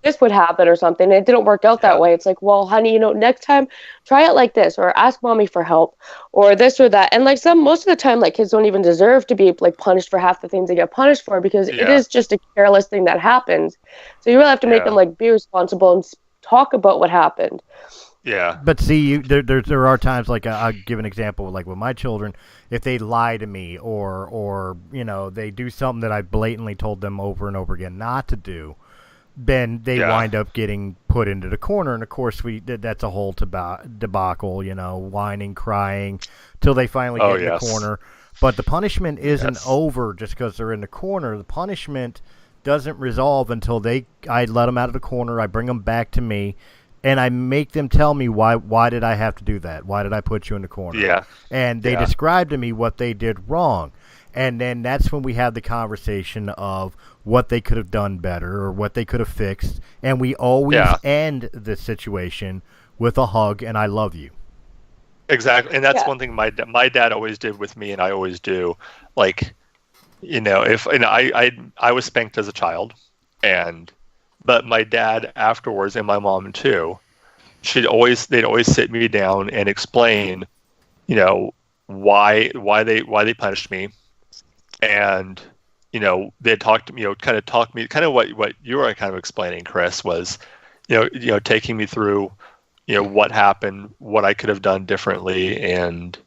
this would happen or something, and it didn't work out that way. It's like, well, honey, next time try it like this, or ask mommy for help, or this or that. And like most of the time, like kids don't even deserve to be like punished for half the things they get punished for because it is just a careless thing that happens. So you really have to make them like be responsible and talk about what happened. Yeah. But see, there are times like I'll give an example like with my children, if they lie to me or they do something that I blatantly told them over and over again not to do. Then they wind up getting put into the corner, and of course that's a whole debacle, whining, crying, till they finally get in the corner. But the punishment isn't over just because they're in the corner. The punishment doesn't resolve until I let them out of the corner, I bring them back to me, and I make them tell me why did I have to do that? Why did I put you in the corner? Yeah. And they describe to me what they did wrong. And then that's when we have the conversation of what they could have done better or what they could have fixed. And we always end the situation with a hug and I love you. Exactly. And that's one thing my dad always did with me, and I always do. Like, I was spanked as a child, but my dad afterwards, and my mom too, they'd always sit me down and explain, why they punished me. And, they'd talk to me, kind of what you were kind of explaining, Chris, was, taking me through, what happened, what I could have done differently. And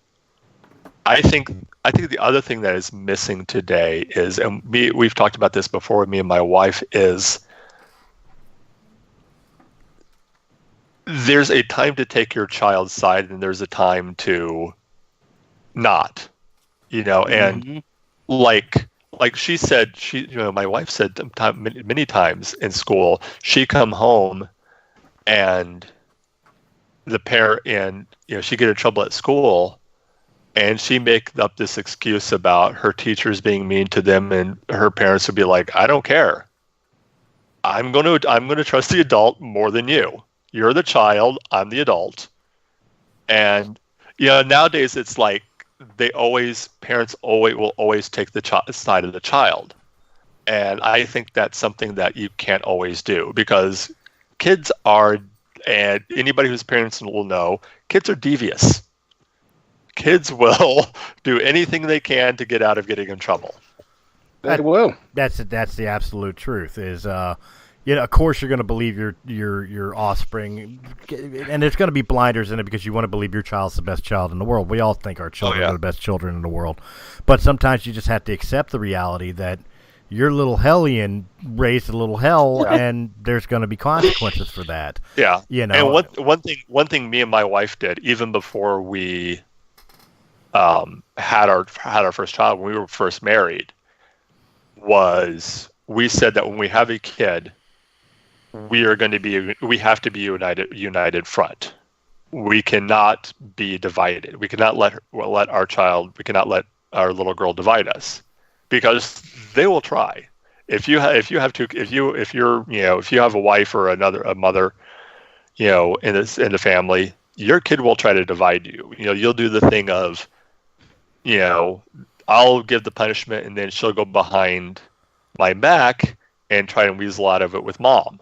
I think the other thing that is missing today is, and we've talked about this before with me and my wife, is there's a time to take your child's side and there's a time to not, and like she said, my wife said many times in school, she come home and the parent, and she get in trouble at school, and she make up this excuse about her teachers being mean to them, and her parents would be like, "I don't care. I'm going to trust the adult more than you. You're the child. I'm the adult." And nowadays it's like parents will always take the side of the child, and I think that's something that you can't always do, because kids are. And anybody whose parents will know, kids are devious. Kids will do anything they can to get out of getting in trouble. They will. That's the absolute truth. Is of course you're going to believe your offspring, and there's going to be blinders in it because you want to believe your child's the best child in the world. We all think our children are the best children in the world, but sometimes you just have to accept the reality that your little hellion raised a little hell, and there's going to be consequences for that. Yeah, And one thing me and my wife did, even before we had our first child, when we were first married, was we said that when we have a kid, we have to be united front. We cannot be divided. We cannot let our little girl divide us, because they will try. If you have a wife or a mother, in the family, your kid will try to divide you. You'll do the thing of, I'll give the punishment and then she'll go behind my back and try and weasel out of it with mom.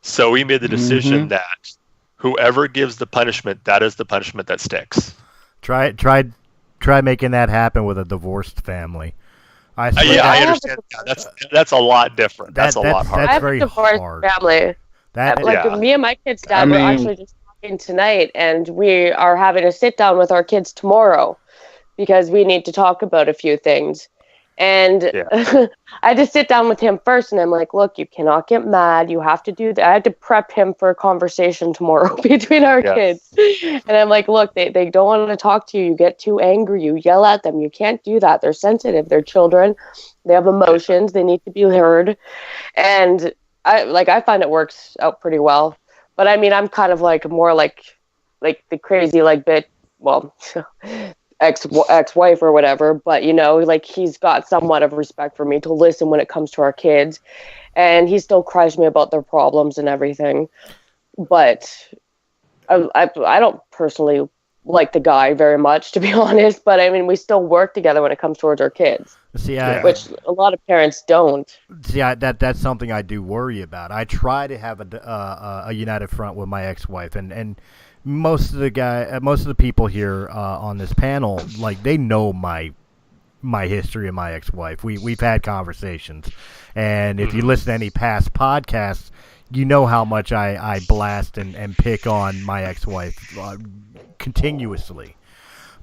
So we made the decision that whoever gives the punishment, that is the punishment that sticks. Try making that happen with a divorced family. I understand. That's a lot different. That's a lot harder. I have a divorced family. Me and my kids' dad were actually just talking tonight, and we are having a sit down with our kids tomorrow because we need to talk about a few things. And I just sit down with him first, and I'm like, "Look, you cannot get mad. You have to do that." I had to prep him for a conversation tomorrow between our kids. And I'm like, "Look, they don't want to talk to you. You get too angry. You yell at them. You can't do that. They're sensitive. They're children. They have emotions. They need to be heard." And I find it works out pretty well. But I mean, I'm kind of like more like the crazy bit. Well. ex-wife or whatever, but he's got somewhat of respect for me to listen when it comes to our kids, and he still cries me about their problems and everything. But I don't personally like the guy very much, to be honest, but I mean, we still work together when it comes towards our kids. See, which a lot of parents don't. See, that's something I do worry about. I try to have a united front with my ex-wife, and most of the people here on this panel, they know my history of my ex-wife. We've had conversations, and if you listen to any past podcasts, you know how much I blast and pick on my ex-wife continuously.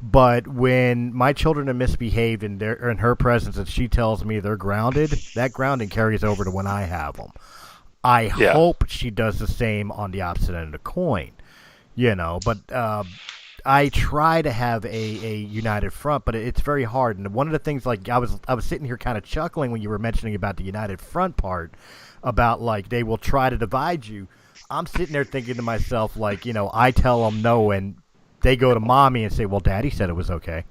But when my children are misbehaved in her presence and she tells me they're grounded, that grounding carries over to when I have them. I hope she does the same on the opposite end of the coin. But I try to have a united front, but it's very hard. And one of the things, I was sitting here kind of chuckling when you were mentioning about the united front part, about they will try to divide you. I'm sitting there thinking to myself, I tell them no, and they go to mommy and say, "Well, Daddy said it was okay."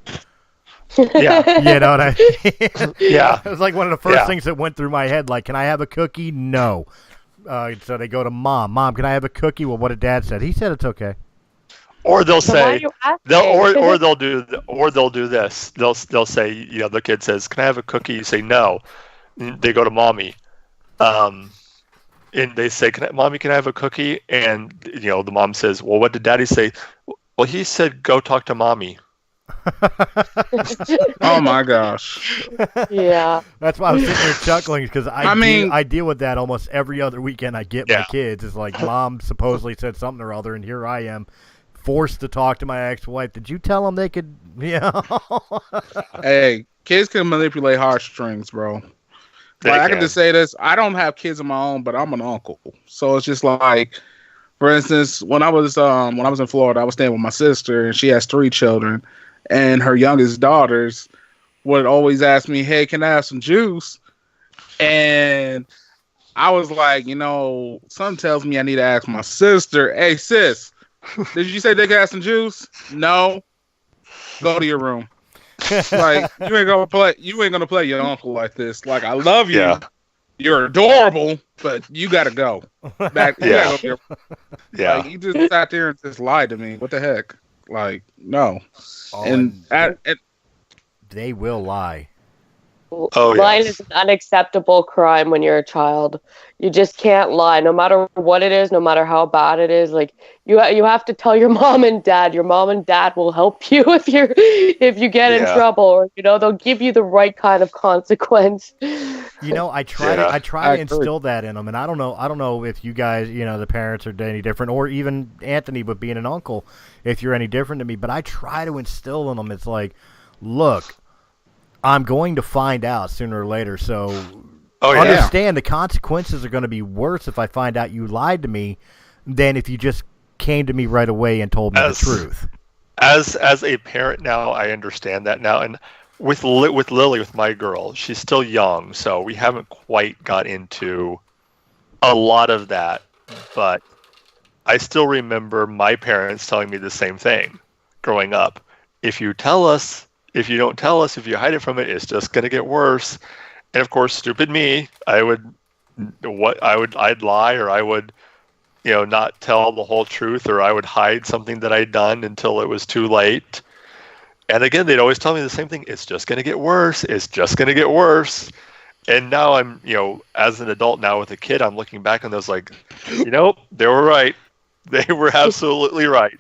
Yeah. You know what I mean? Yeah. It was like one of the first things that went through my head. Like, can I have a cookie? No. So they go to Mom. Mom, can I have a cookie? Well, what did Dad said? He said it's okay. Or they'll say, they'll they'll do this. They'll say, the kid says, "Can I have a cookie?" You say no. And they go to Mommy, and they say, "Mommy, can I have a cookie?" And the mom says, "Well, what did Daddy say?" Well, he said, "Go talk to Mommy." Oh my gosh. Yeah. That's why I was sitting there chuckling, because I deal with that almost every other weekend I get my kids. It's like, Mom supposedly said something or other, and here I am, forced to talk to my ex-wife. Did you tell them they could? Yeah. Hey, kids can manipulate heartstrings, bro. I can just say this: I don't have kids of my own, but I'm an uncle, so it's just like, for instance, when I was in Florida, I was staying with my sister, and she has 3 children, and her youngest daughters would always ask me, "Hey, can I have some juice?" And I was like, something tells me I need to ask my sister, "Hey, sis, did you say they could have some juice?" "No." "Go to your room." Like, you ain't gonna play your uncle like this. Like, I love you. Yeah. You're adorable, but you gotta go. Back. Yeah. Yeah. Like, you just sat there and just lied to me. What the heck? Like, no. And they will lie. Lying is an unacceptable crime when you're a child. You just can't lie, no matter what it is, no matter how bad it is. Like, you have to tell your mom and dad. Your mom and dad will help you if you get in trouble, or they'll give you the right kind of consequence. I try to instill that in them, and I don't know if you guys, the parents are any different, or even Anthony, but being an uncle, if you're any different to me. But I try to instill in them. It's like, look, I'm going to find out sooner or later, so understand the consequences are going to be worse if I find out you lied to me than if you just came to me right away and told me the truth. As a parent now, I understand that now, and with Lily, with my girl, she's still young, so we haven't quite got into a lot of that, but I still remember my parents telling me the same thing growing up. If you don't tell us, if you hide it from it, it's just going to get worse. And of course, stupid me, I'd lie, or I would, not tell the whole truth, or I would hide something that I'd done until it was too late. And again, they'd always tell me the same thing. It's just going to get worse. It's just going to get worse. And now I'm, as an adult now with a kid, I'm looking back on those like, they were right. They were absolutely right.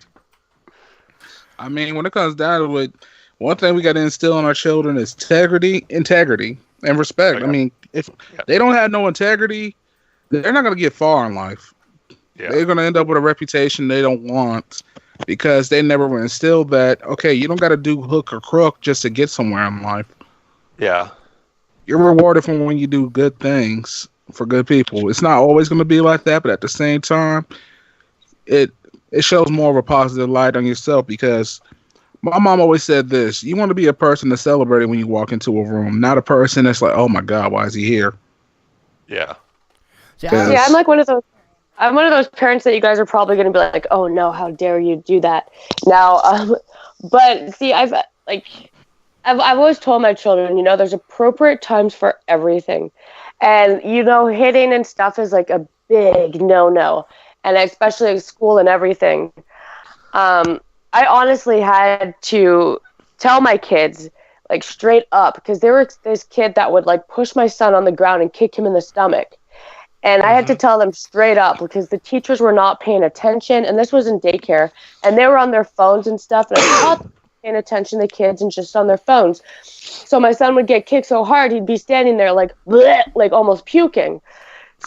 I mean, when it comes down to it, one thing we got to instill in our children is integrity, and respect. Oh, yeah. I mean, if they don't have no integrity, they're not going to get far in life. Yeah. They're going to end up with a reputation they don't want because they never were instilled that, okay, you don't got to do hook or crook just to get somewhere in life. Yeah. You're rewarded for when you do good things for good people. It's not always going to be like that, but at the same time, it shows more of a positive light on yourself, because my mom always said this: you want to be a person to celebrate when you walk into a room, not a person that's like, oh my God, why is he here? Yeah. Yeah, I'm like one of those parents that you guys are probably going to be like, oh no, how dare you do that now. But see, I've always told my children, there's appropriate times for everything. And, hitting and stuff is like a big no-no. And especially at school and everything. I honestly had to tell my kids, like, straight up, because there was this kid that would, like, push my son on the ground and kick him in the stomach. And I had to tell them straight up, because the teachers were not paying attention, and this was in daycare, and they were on their phones and stuff, and I taught them paying attention to kids and just on their phones. So my son would get kicked so hard, he'd be standing there like, bleh, like almost puking.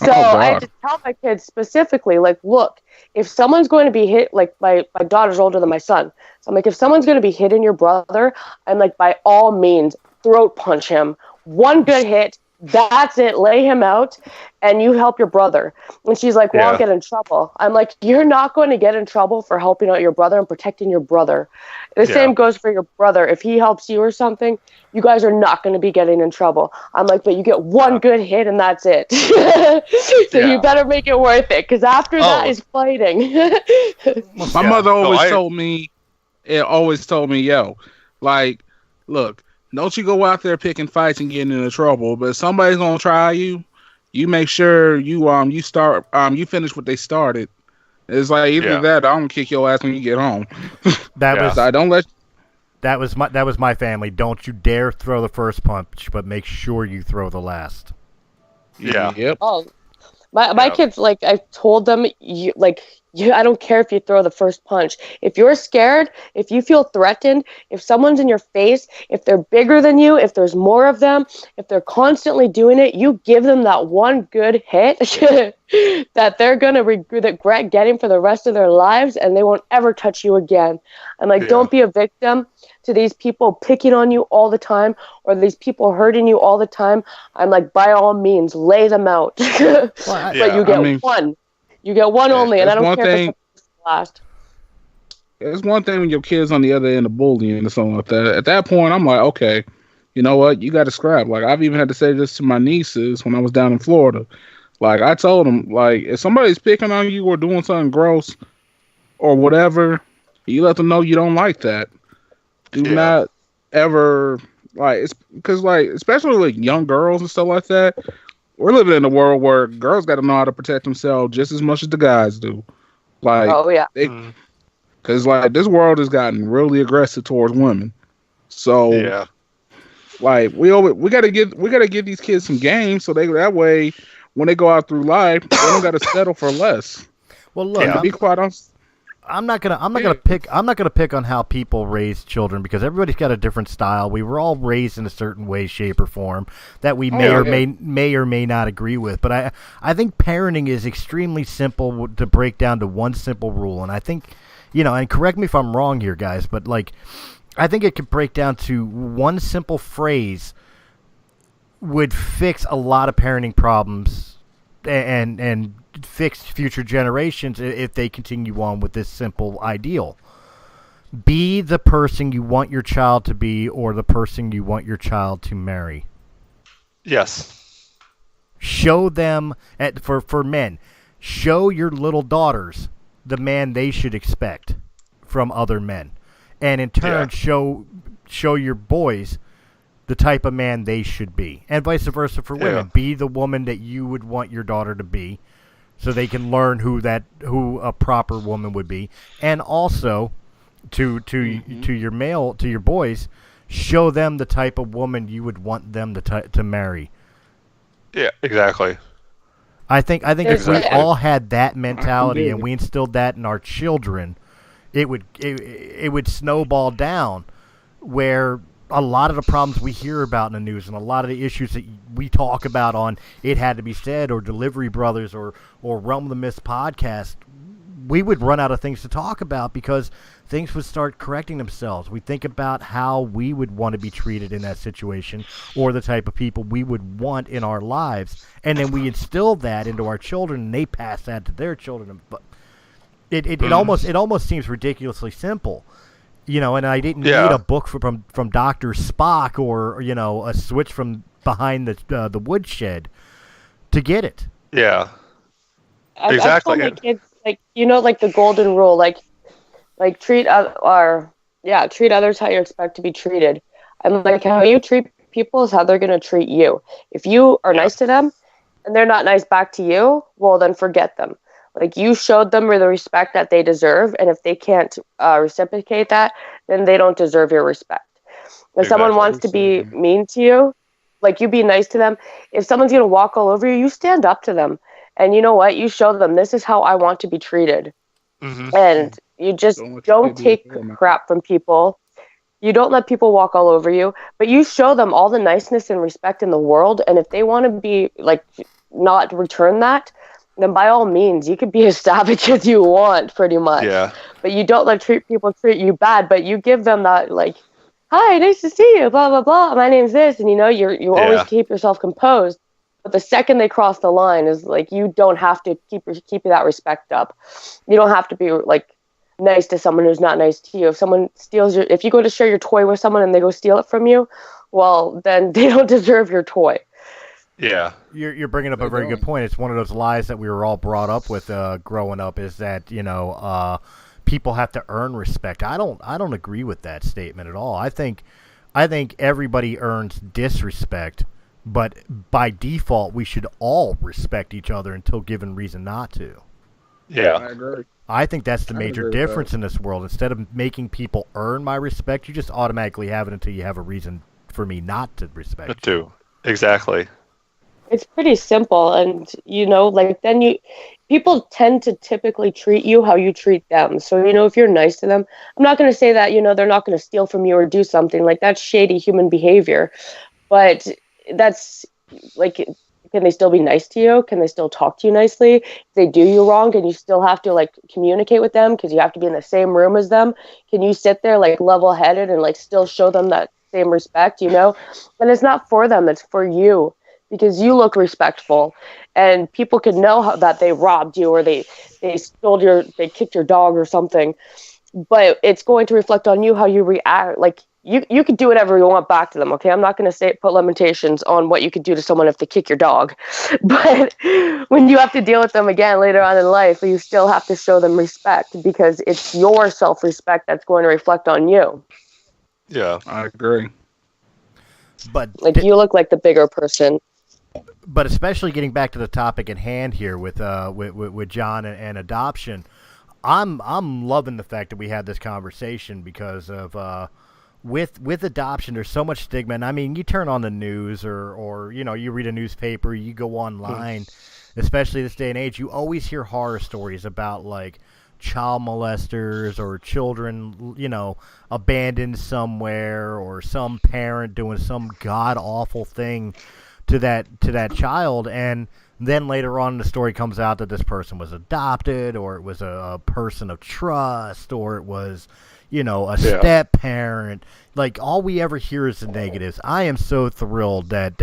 So I had to tell my kids specifically, like, look, if someone's going to be hit, like my daughter's older than my son. So I'm like, if someone's going to be hitting your brother, I'm like, by all means, throat punch him. One good hit, that's it. Lay him out, and you help your brother. And she's like, well, I'll get in trouble. I'm like, you're not going to get in trouble for helping out your brother and protecting your brother. The same goes for your brother. If he helps you or something, you guys are not going to be getting in trouble. I'm like, but you get one good hit, and that's it. So you better make it worth it, because after that is fighting. My mother always told me, yo, like, look, don't you go out there picking fights and getting into trouble. But if somebody's gonna try you, you make sure you start you finish what they started. It's like either that or I'm gonna kick your ass when you get home. That was my family. Don't you dare throw the first punch, but make sure you throw the last. Yeah. Yep. Oh, my kids, like, I told them, I don't care if you throw the first punch. If you're scared, if you feel threatened, if someone's in your face, if they're bigger than you, if there's more of them, if they're constantly doing it, you give them that one good hit that they're going to regret getting for the rest of their lives, and they won't ever touch you again. And, don't be a victim to these people picking on you all the time, or these people hurting you all the time. I'm like, by all means, lay them out. But you get one. You get one only, and I don't care if it's the last. It's one thing when your kid's on the other end of bullying or something like that. At that point, I'm like, okay, you know what? You got to scrap. Like, I've even had to say this to my nieces when I was down in Florida. Like, I told them, like, if somebody's picking on you or doing something gross or whatever, you let them know you don't like that. Do not ever, it's because, especially with young girls and stuff like that, we're living in a world where girls got to know how to protect themselves just as much as the guys do. Because this world has gotten really aggressive towards women. So we gotta give these kids some games so that way when they go out through life they don't got to settle for less. Well, look, be quite honest. I'm not gonna pick on how people raise children because everybody's got a different style. We were all raised in a certain way, shape, or form that we may or may not agree with. But I think parenting is extremely simple to break down to one simple rule. And I think, and correct me if I'm wrong here, guys, but I think it could break down to one simple phrase would fix a lot of parenting problems and fix future generations if they continue on with this simple ideal. Be the person you want your child to be or the person you want your child to marry. Yes. Show them, for men, show your little daughters the man they should expect from other men. And in turn, show your boys the type of man they should be. And vice versa for women. Be the woman that you would want your daughter to be, so they can learn who a proper woman would be, and also to your boys, show them the type of woman you would want them to marry. Yeah, exactly. I think if we all had that mentality and we instilled that in our children, it would snowball down where a lot of the problems we hear about in the news and a lot of the issues that we talk about on It Had to Be Said or Delivery Brothers or Realm of the Myth podcast, we would run out of things to talk about because things would start correcting themselves. We think about how we would want to be treated in that situation or the type of people we would want in our lives, and then we instill that into our children and they pass that to their children. But it almost seems ridiculously simple. And I didn't need a book from Dr. Spock or, a switch from behind the woodshed to get it. Yeah. Exactly. I tell my kids, the golden rule, treat others how you expect to be treated. And how you treat people is how they're going to treat you. If you are nice to them and they're not nice back to you, well, then forget them. You showed them the respect that they deserve, and if they can't reciprocate that, then they don't deserve your respect. If someone wants to be mean to you, you be nice to them. If someone's going to walk all over you, you stand up to them. And you know what? You show them, this is how I want to be treated. Mm-hmm. And you just don't take crap from people. You don't let people walk all over you, but you show them all the niceness and respect in the world. And if they want to be, not return that, then by all means, you could be as savage as you want, pretty much. Yeah. But you don't let people treat you bad, but you give them that, hi, nice to see you, blah, blah, blah. My name's this. And, you always keep yourself composed. But the second they cross the line is, you don't have to keep that respect up. You don't have to be, nice to someone who's not nice to you. If someone steals if you go to share your toy with someone and they go steal it from you, well, then they don't deserve your toy. Yeah, you're bringing up a very good point. It's one of those lies that we were all brought up with growing up. Is that people have to earn respect? I don't agree with that statement at all. I think I think everybody earns disrespect, but by default, we should all respect each other until given reason not to. Yeah. I agree. I think that's the I major agree with difference in this world. Instead of making people earn my respect, you just automatically have it until you have a reason for me not to respect you. Too. Exactly. It's pretty simple, and like then people tend to typically treat you how you treat them. So if you're nice to them, I'm not going to say that they're not going to steal from you or do something like that's shady human behavior, but that's like, can they still be nice to you? Can they still talk to you nicely? If they do you wrong and you still have to like communicate with them because you have to be in the same room as them, can you sit there like level-headed and like still show them that same respect? And it's not for them, it's for you. Because you look respectful, and people can know that they robbed you or they kicked your dog or something, but it's going to reflect on you how you react. Like you could do whatever you want back to them. Okay, I'm not going to put limitations on what you could do to someone if they kick your dog, but when you have to deal with them again later on in life, you still have to show them respect because it's your self-respect that's going to reflect on you. Yeah, I agree. But you look like the bigger person. But especially getting back to the topic at hand here with John and adoption, I'm loving the fact that we had this conversation because of with adoption. There's so much stigma, and I mean, you turn on the news or you read a newspaper, you go online, especially this day and age, you always hear horror stories about like child molesters or children abandoned somewhere or some parent doing some god awful thing to that child, and then later on the story comes out that this person was adopted, or it was a person of trust, or it was a step parent. Like all we ever hear is the negatives. I am so thrilled that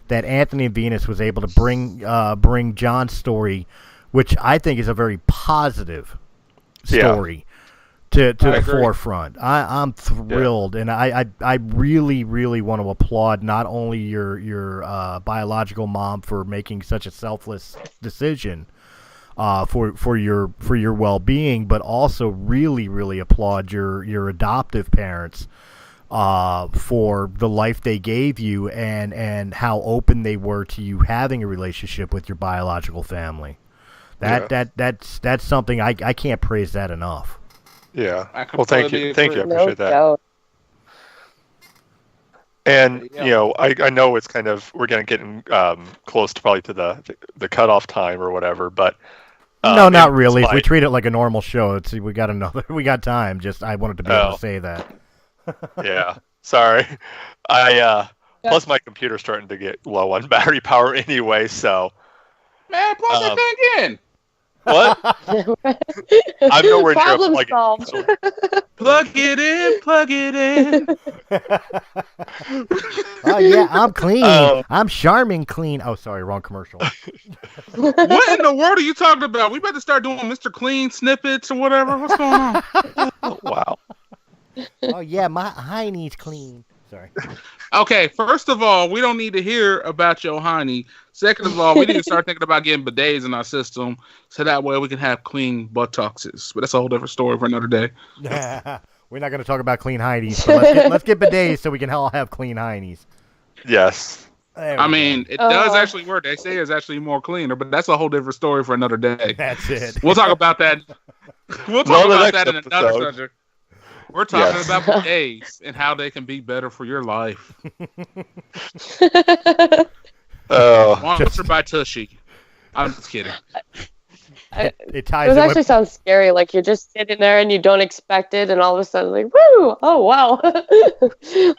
Anthony and Venus was able to bring John's story, which I think is a very positive story, to the forefront. I'm thrilled, and I really, really want to applaud not only your biological mom for making such a selfless decision for your well-being, but also really, really applaud your adoptive parents for the life they gave you and how open they were to you having a relationship with your biological family. That's something I can't praise that enough. Yeah. Well, thank you. I appreciate that. Doubt. And I know it's kind of we're getting close to probably to the cutoff time or whatever, but no, not really. If we treat it like a normal show, we got time. Just I wanted to be able to say that. Yeah. Sorry. Plus my computer's starting to get low on battery power anyway, so. Man, plug that thing in. What? I'm nowhere near Problem solved. Plug it in. Oh yeah, I'm clean. I'm charming clean. Oh, sorry, wrong commercial. What in the world are you talking about? We better start doing Mr. Clean snippets or whatever. What's going on? Oh, wow. Oh yeah, my hiney's clean. Sorry. Okay, first of all, we don't need to hear about your hiney. Second of all, we need to start thinking about getting bidets in our system so that way we can have clean buttocks. But that's a whole different story for another day. We're not going to talk about clean heinies, so let's get bidets so we can all have clean heinies. Yes. I mean, it does actually work. They say it's actually more cleaner, but that's a whole different story for another day. That's it. We'll talk about that. We'll talk about that in another subject. We're talking about bidets and how they can be better for your life. Sponsored by Tushy. I'm just kidding. It ties. It actually sounds scary. Like you're just sitting there and you don't expect it, and all of a sudden, like, woo! Oh wow!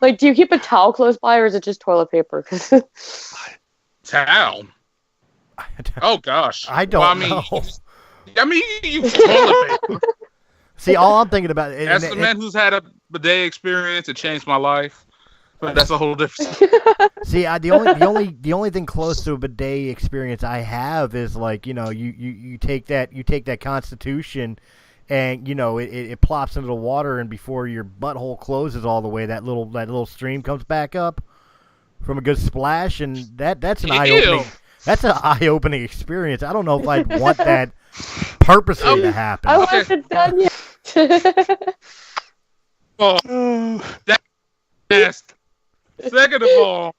Like, do you keep a towel close by, or is it just toilet paper? Towel. Oh gosh. I don't know. You toilet paper. See, all I'm thinking about as a man who's had a bidet experience, it changed my life. But that's a whole different. See, the only thing close to a bidet experience I have is like you take that Constitution, and it plops into the water, and before your butthole closes all the way, that little stream comes back up from a good splash, and that's an eye-opening experience. I don't know if I'd want that purposely to happen. I wasn't done yet. That fast. Second of all,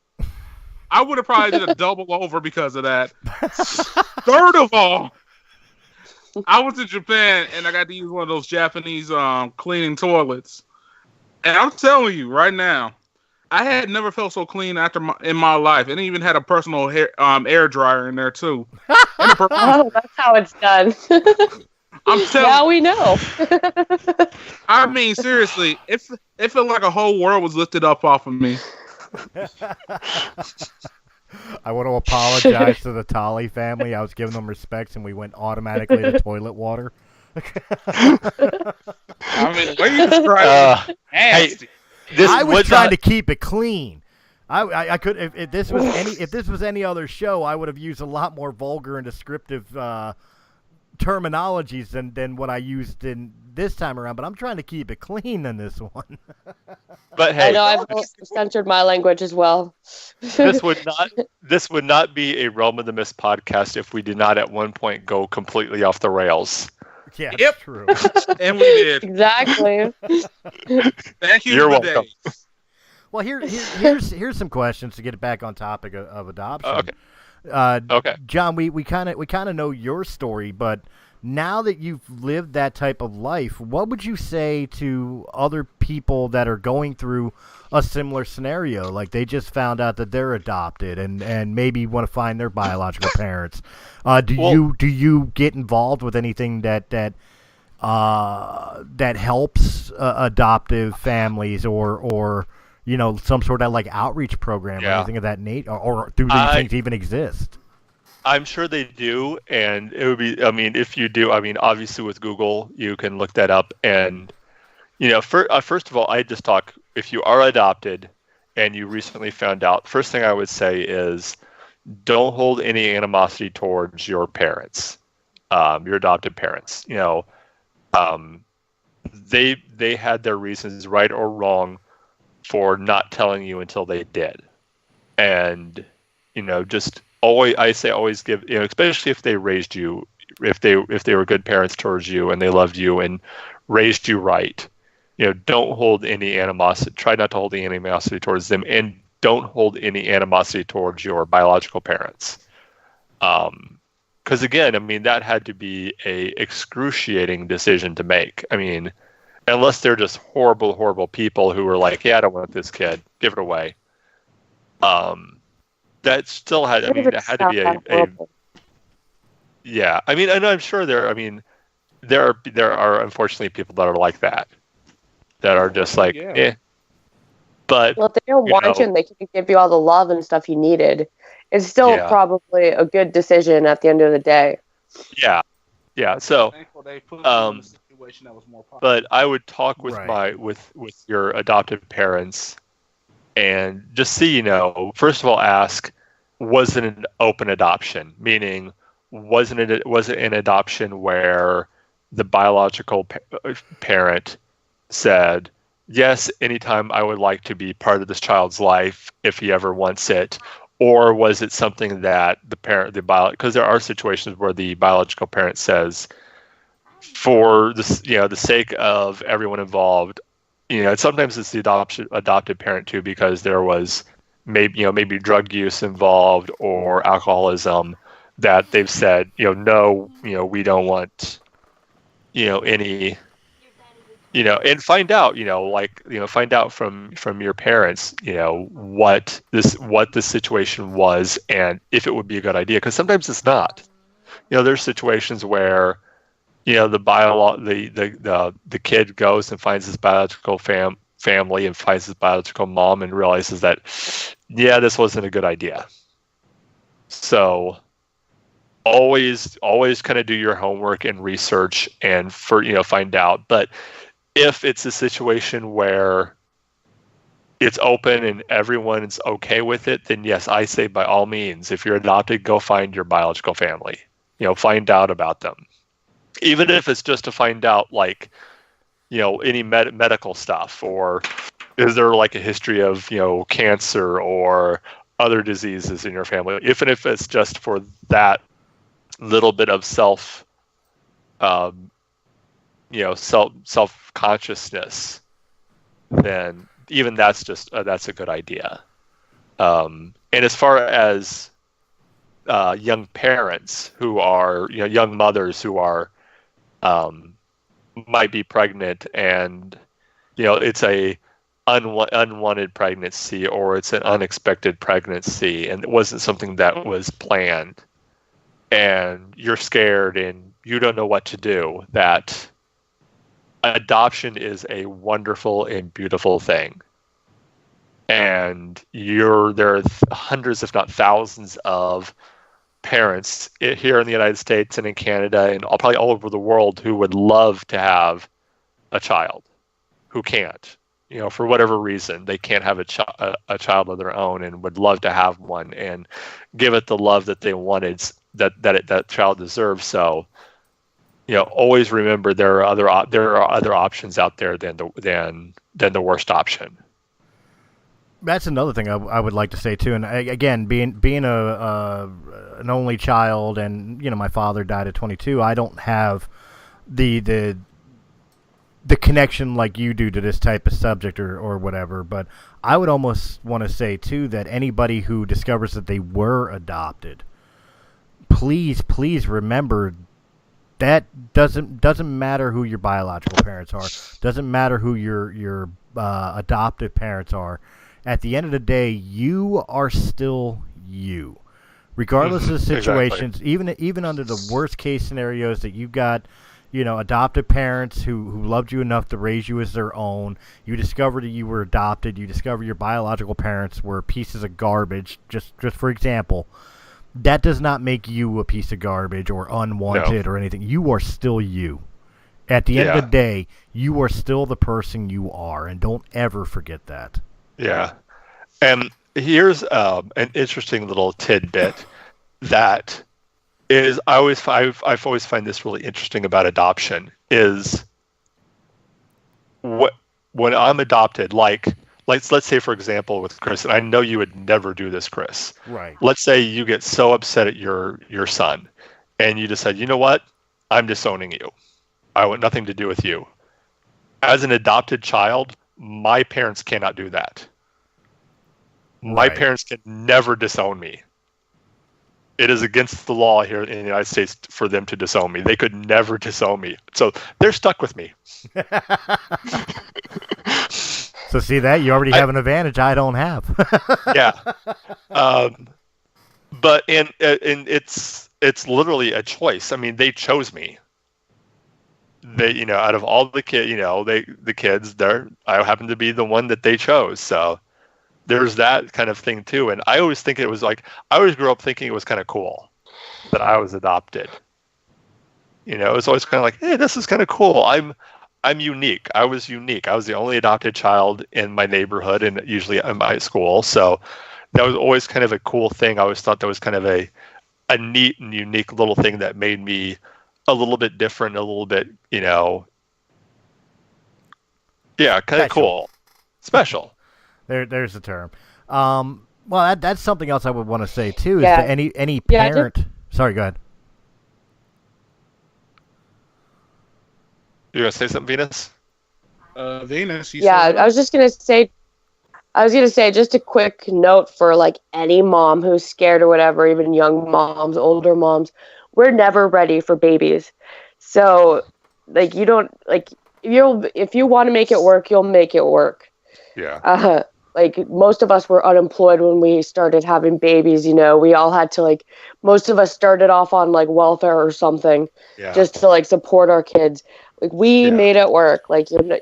I would have probably did a double over because of that. Third of all, I was in Japan and I got to use one of those Japanese cleaning toilets. And I'm telling you right now, I had never felt so clean in my life. And it even had a personal air dryer in there too. Oh, that's how it's done. I'm telling now we know. I mean, seriously, it felt like a whole world was lifted up off of me. I want to apologize to the Tolly family. I was giving them respects, and we went automatically to toilet water. I mean, the way you describe it, nasty. I was trying to keep it clean. I could if this was any other show, I would have used a lot more vulgar and descriptive terminologies than what I used in this time around. But I'm trying to keep it clean in this one. But hey, I know I've censored my language as well. this would not be a Realm of the Mist podcast if we did not at one point go completely off the rails. Yeah, yep. True. And we did. Exactly. Thank you. You're welcome. Well, here's some questions to get it back on topic of adoption. Okay. Okay. John, we kind of know your story, but now that you've lived that type of life, what would you say to other people that are going through a similar scenario? Like they just found out that they're adopted and maybe want to find their biological parents. Do you get involved with anything that helps adoptive families or some sort of like outreach program or anything of that nature, or do these things even exist? I'm sure they do, and it would be. I mean, if you do, I mean, obviously with Google, you can look that up. And first of all, I just talk. If you are adopted and you recently found out, first thing I would say is, don't hold any animosity towards your parents, your adopted parents. They had their reasons, right or wrong, for not telling you until they did, and just. Always give, especially if they raised you, if they were good parents towards you and they loved you and raised you right, don't hold any animosity. Try not to hold any animosity towards them, and don't hold any animosity towards your biological parents. Because again, I mean, that had to be a excruciating decision to make. I mean, unless they're just horrible, horrible people who were like, yeah, I don't want this kid, give it away. That still had. I mean, it had to be a. Yeah, I mean, and I'm sure there are unfortunately people that are like that are just like, eh. But well, if they don't want you and they can give you all the love and stuff you needed, it's still probably a good decision at the end of the day. Yeah. So, but I would talk with with your adoptive parents. And just so first of all, ask, was it an open adoption? Meaning, was it an adoption where the biological parent said, yes, anytime I would like to be part of this child's life if he ever wants it? Or was it something that because there are situations where the biological parent says, for the sake of everyone involved, sometimes it's the adopted parent too, because there was maybe drug use involved or alcoholism, that they've said, no, we don't want, any, and find out, find out from your parents, what the situation was and if it would be a good idea, because sometimes it's not. There's situations where the kid goes and finds his biological family and finds his biological mom and realizes that, this wasn't a good idea. So always kind of do your homework and research and find out. But if it's a situation where it's open and everyone's okay with it, then yes, I say by all means, if you're adopted, go find your biological family. Find out about them. Even if it's just to find out, any medical stuff, or is there like a history of, cancer or other diseases in your family? Even if it's just for that little bit of self-consciousness, then even that's a good idea. And as far as young parents who are, young mothers who are might be pregnant, and it's a unwanted pregnancy, or it's an unexpected pregnancy, and it wasn't something that was planned, and you're scared and you don't know what to do, that adoption is a wonderful and beautiful thing. And there are hundreds, if not thousands, of parents here in the United States and in Canada and probably all over the world who would love to have a child, who can't. For whatever reason, they can't have a child of their own, and would love to have one and give it the love that they wanted, that child deserves. So, always remember there are other options out there than the worst option. That's another thing I would like to say too. And again, being an only child, and my father died at 22, I don't have the connection like you do to this type of subject or whatever. But I would almost want to say too that anybody who discovers that they were adopted, please remember that doesn't matter who your biological parents are, doesn't matter who your adoptive parents are. At the end of the day, you are still you, regardless of the situations. Exactly. Even under the worst case scenarios, that you've got, adoptive parents who loved you enough to raise you as their own. You discovered that you were adopted. You discover your biological parents were pieces of garbage. Just for example, that does not make you a piece of garbage or unwanted or anything. You are still you. At the end of the day, you are still the person you are, and don't ever forget that. Yeah, and here's an interesting little tidbit that is I've always find this really interesting about adoption is when I'm adopted, like let's say for example with Chris, and I know you would never do this, Chris. Right. Let's say you get so upset at your son, and you decide, you know what, I'm disowning you. I want nothing to do with you. As an adopted child, my parents cannot do that. My parents can never disown me. It is against the law here in the United States for them to disown me. They could never disown me. So they're stuck with me. So see that? You already have an advantage I don't have. Yeah. But and it's literally a choice. I mean, they chose me. They, out of all the kids, I happen to be the one that they chose. So there's that kind of thing too. And I always think I always grew up thinking it was kind of cool that I was adopted. It was always kind of like, hey, this is kind of cool. I'm unique. I was unique. I was the only adopted child in my neighborhood and usually in my school. So that was always kind of a cool thing. I always thought that was kind of a neat and unique little thing that made me a little bit different, a little bit, kind of cool. Special. There's the term. Well, that's something else I would want to say too. Is that any parent? Sorry, go ahead. You gonna say something, Venus? Venus. I was just gonna say. Just a quick note for any mom who's scared or whatever, even young moms, older moms. We're never ready for babies. So, you don't if you want to make it work, you'll make it work. Yeah. Most of us were unemployed when we started having babies, we all had to most of us started off on welfare or something just to support our kids. We made it work.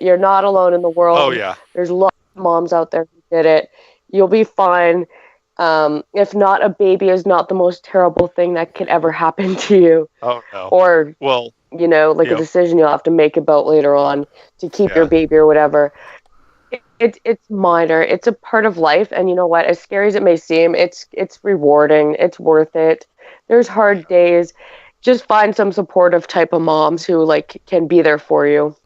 You're not alone in the world. Oh yeah. There's lots of moms out there who did it. You'll be fine. If not, a baby is not the most terrible thing that could ever happen to you. Oh no. Or a decision you'll have to make about later on to keep your baby or whatever. It's minor. It's a part of life, and you know what? As scary as it may seem, it's rewarding. It's worth it. There's hard days. Just find some supportive type of moms who can be there for you.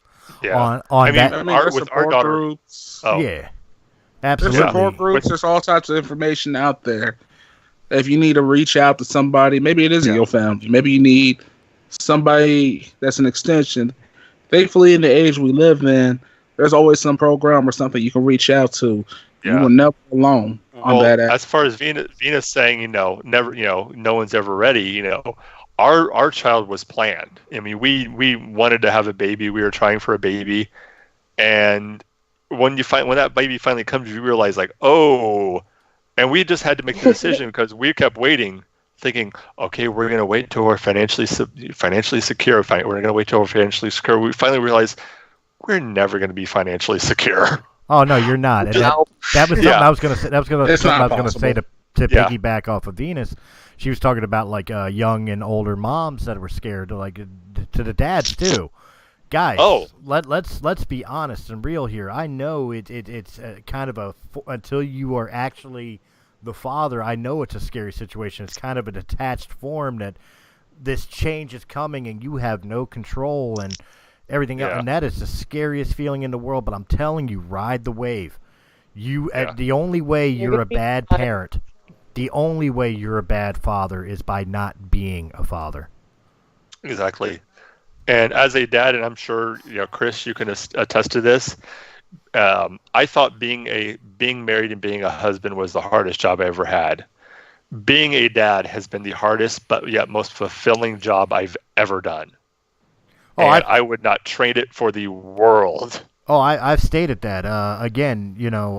Yeah. With our daughter groups. Oh. Yeah. Absolutely. There's support groups. There's all types of information out there. If you need to reach out to somebody, maybe it isn't your family. Maybe you need somebody that's an extension. Thankfully, in the age we live in, there's always some program or something you can reach out to. Yeah. You were never alone on that. As far as Venus saying, never, no one's ever ready. Our child was planned. I mean, we wanted to have a baby. We were trying for a baby, and when that baby finally comes, you realize like, oh, and we just had to make the decision because we kept waiting, thinking, okay, we're gonna wait till we're financially secure. We're gonna wait till we're financially secure. We finally realized we're never gonna be financially secure. Oh no, you're not. And that was something I was gonna say. To piggyback off of Venus. She was talking about like young and older moms that were scared to the dads too. Guys, let's be honest and real here. I know it's kind of until you are actually the father. I know it's a scary situation. It's kind of a detached form that this change is coming and you have no control and everything else, and that is the scariest feeling in the world. But I'm telling you, ride the wave. The only way you're a bad parent, the only way you're a bad father is by not being a father. Exactly. And as a dad, and I'm sure Chris, you can attest to this. I thought being married and being a husband was the hardest job I ever had. Being a dad has been the hardest, but yet most fulfilling job I've ever done. I would not trade it for the world. Oh, I've stated that. Again,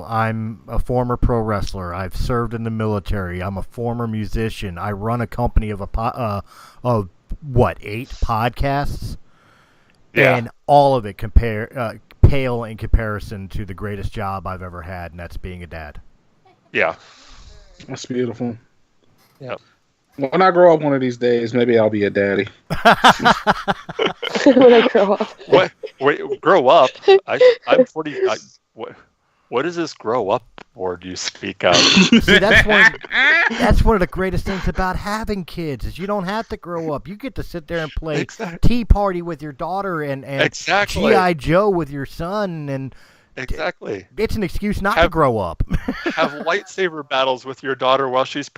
I'm a former pro wrestler. I've served in the military. I'm a former musician. I run a company of 8 podcasts? Yeah. And all of it pale in comparison to the greatest job I've ever had, and that's being a dad. Yeah. That's beautiful. Yeah. When I grow up one of these days, maybe I'll be a daddy. When I grow up. What? Wait, grow up? I'm 40. What is this grow up word you speak of? See, that's one of the greatest things about having kids is you don't have to grow up. You get to sit there and play Tea Party with your daughter and G.I. Joe with your son. And exactly. It's an excuse not to grow up. Have lightsaber battles with your daughter while she's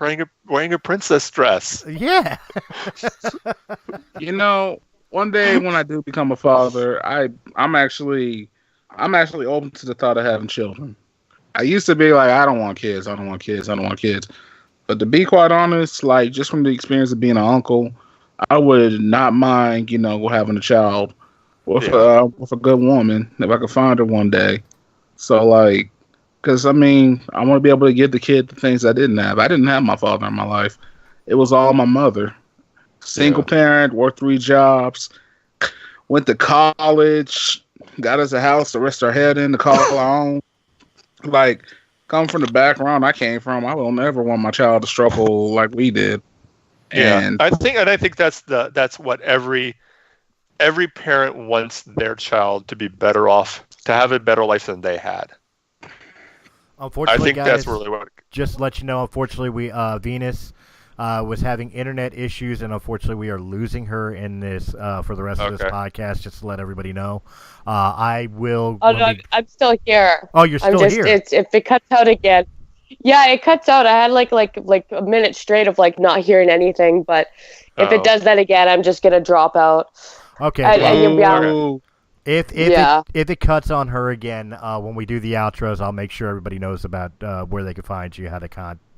wearing a princess dress. Yeah. One day when I do become a father, I'm actually open to the thought of having children. I used to be like, I don't want kids. But to be quite honest, like just from the experience of being an uncle, I would not mind, having a child with a good woman if I could find her one day. So because I want to be able to give the kid the things I didn't have. I didn't have my father in my life. It was all my mother. Single parent, worked 3 jobs, went to college, got us a house to rest our head in, to call our own. Come from the background I came from, I will never want my child to struggle like we did. Yeah, and I think that's what every parent wants their child to be better off, to have a better life than they had. Unfortunately, I think guys, that's really what. Just to let you know, unfortunately, Venus was having internet issues, and unfortunately, we are losing her in this for the rest of this podcast. Just to let everybody know, I will. Oh no, I'm still here. Oh, you're still here. If it cuts out again, yeah, it cuts out. I had like a minute straight of not hearing anything, but if it does that again, I'm just gonna drop out. Okay. If it cuts on her again, when we do the outros, I'll make sure everybody knows about where they can find you, how to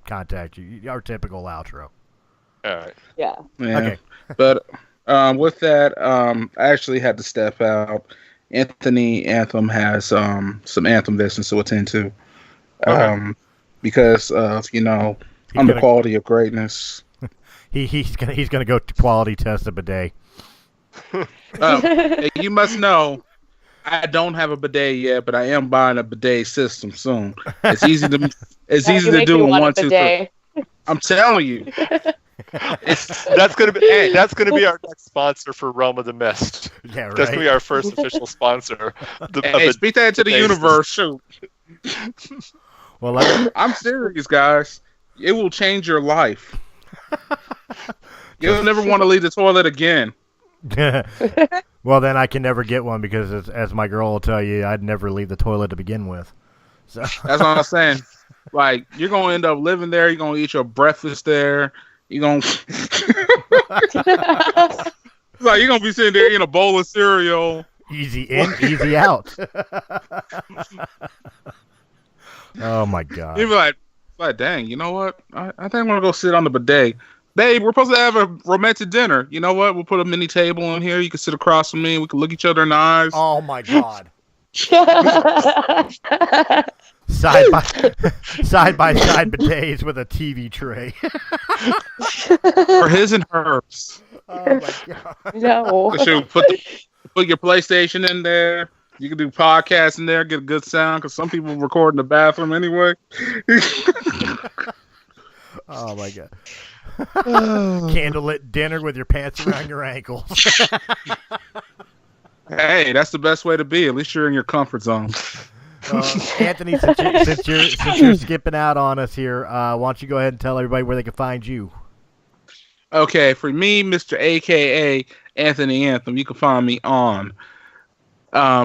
contact you. Our typical outro. All right. Yeah. Okay. But with that, I actually had to step out. Anthony Anthem has some Anthem business to attend to. Because of, I'm the quality of greatness. He's gonna go to quality test a bidet. You must know, I don't have a bidet yet, but I am buying a bidet system soon. It's easy to do in 1, 2, 3. I'm telling you, that's gonna be our next sponsor for Realm of the Mist. Yeah, right. That's gonna be our first official sponsor. Speak that into the universe, shoot. Well, I'm serious, guys. It will change your life. You'll never want to leave the toilet again. Well, then I can never get one because, as my girl will tell you, I'd never leave the toilet to begin with. So that's what I'm saying. You're gonna end up living there. You're gonna eat your breakfast there. You're gonna you're gonna be sitting there eating a bowl of cereal Easy in, easy out. Oh my God! You'd be like, dang, you know what? I think I'm gonna go sit on the bidet. Babe, we're supposed to have a romantic dinner. You know what? We'll put a mini table in here. You can sit across from me. We can look each other in the eyes. Oh my God! Side by side bidets with a TV tray. For his and hers. Oh my God! No. So put your PlayStation in there. You can do podcasts in there, get a good sound, because some people record in the bathroom anyway. Oh my God! Candlelit dinner with your pants around your ankles. Hey, that's the best way to be. At least you're in your comfort zone. Anthony, since you're skipping out on us here, why don't you go ahead and tell everybody where they can find you? Okay, for me, Mr. AKA Anthony Anthem, you can find me on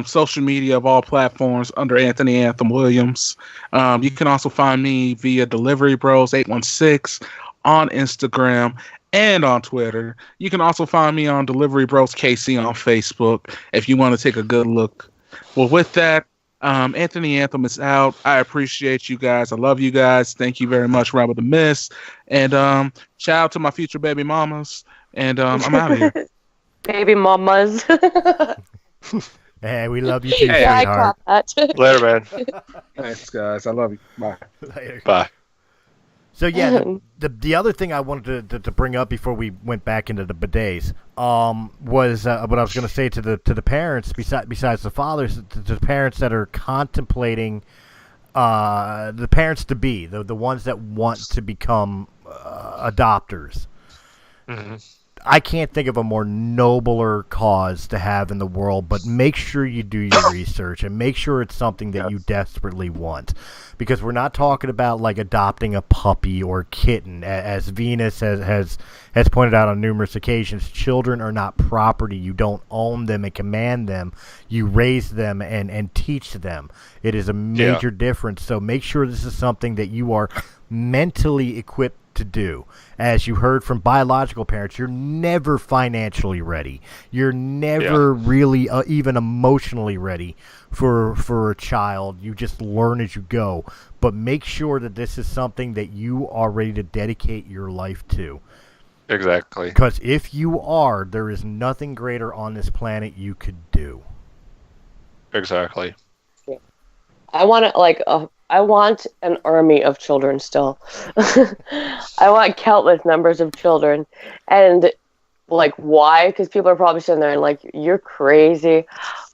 social media of all platforms under Anthony Anthem Williams. You can also find me via Delivery Bros 816 on Instagram and on Twitter. You can also find me on Delivery Bros KC on Facebook if you want to take a good look. Well, with that, Anthony Anthem is out. I appreciate you guys. I love you guys. Thank you very much, Robert the Miss. And shout out to my future baby mamas. And I'm out of here. Baby mamas. Hey, we love you too, Yeah, I sweetheart. caught that. Later, man. Thanks, guys. I love you. Bye. Later. Bye. So yeah, the other thing I wanted to bring up before we went back into the bidets was what I was going to say to the parents besides the fathers, to the parents that are contemplating, the parents to be the ones that want to become adopters. Mm-hmm. I can't think of a more nobler cause to have in the world, but make sure you do your research and make sure it's something that you desperately want. Because we're not talking about like adopting a puppy or kitten. As Venus has pointed out on numerous occasions, children are not property. You don't own them and command them. You raise them and teach them. It is a major difference. So make sure this is something that you are mentally equipped to do. As you heard from biological parents, you're never financially ready. You're never really even emotionally ready for a child. You just learn as you go. But make sure that this is something that you are ready to dedicate your life to. Exactly. Because if you are, there is nothing greater on this planet you could do. Exactly. I want an army of children still. I want countless numbers of children. And, like, why? Because people are probably sitting there and, like, you're crazy.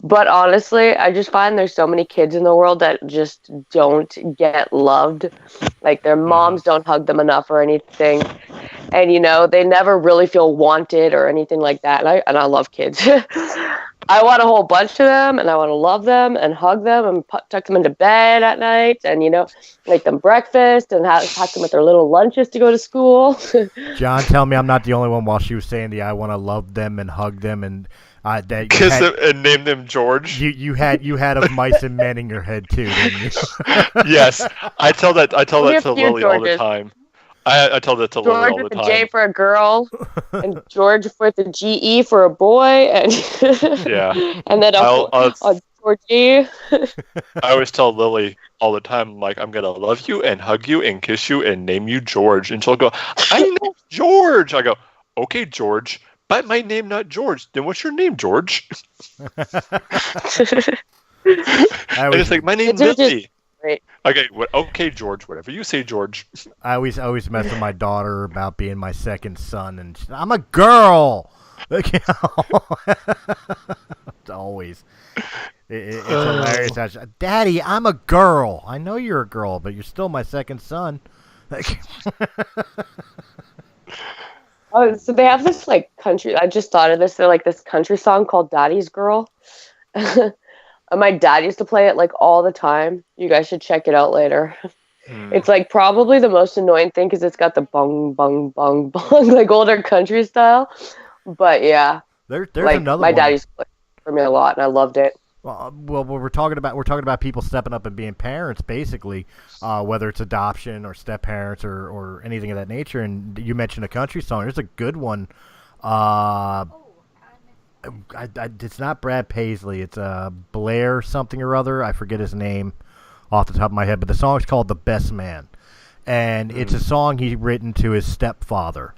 But honestly, I just find there's so many kids in the world that just don't get loved. Like, their moms don't hug them enough or anything. And, you know, they never really feel wanted or anything like that. And I love kids. I want a whole bunch of them, and I want to love them and hug them and tuck them into bed at night and, you know, make them breakfast and pack them with their little lunches to go to school. John, tell me I'm not the only one while she was saying I want to love them and hug them and that kiss them and name them George. You had of mice and men in your head too, didn't you? Yes, I tell that to Lily all the time. I tell that to Lily all the time. George with a J for a girl, and George with a GE for a boy, and and then a Georgie. I always tell Lily all the time, like, I'm gonna love you and hug you and kiss you and name you George, and she'll go, I know George. I go, okay, George, but my name not George. Then what's your name, George? And it's like, my name's Lily. Great. Okay, okay, George. Whatever you say, George. I always mess with my daughter about being my second son, and I'm a girl. Like, it's always it's hilarious. Daddy, I'm a girl. I know you're a girl, but you're still my second son. Like, oh, so they have this like country. I just thought of this. They're like this country song called "Daddy's Girl." My dad used to play it like all the time. You guys should check it out later. It's like probably the most annoying thing because it's got the bong, bong, bong, bong, like older country style. But yeah, there's like, another my one. dad used to play it for me a lot, and I loved it. Well, we're talking about people stepping up and being parents, basically, whether it's adoption or step parents or anything of that nature. And you mentioned a country song. There's a good one. it's not Brad Paisley. It's Blair something or other. I forget his name off the top of my head, but the song's called "The Best Man," and it's a song he written to his stepfather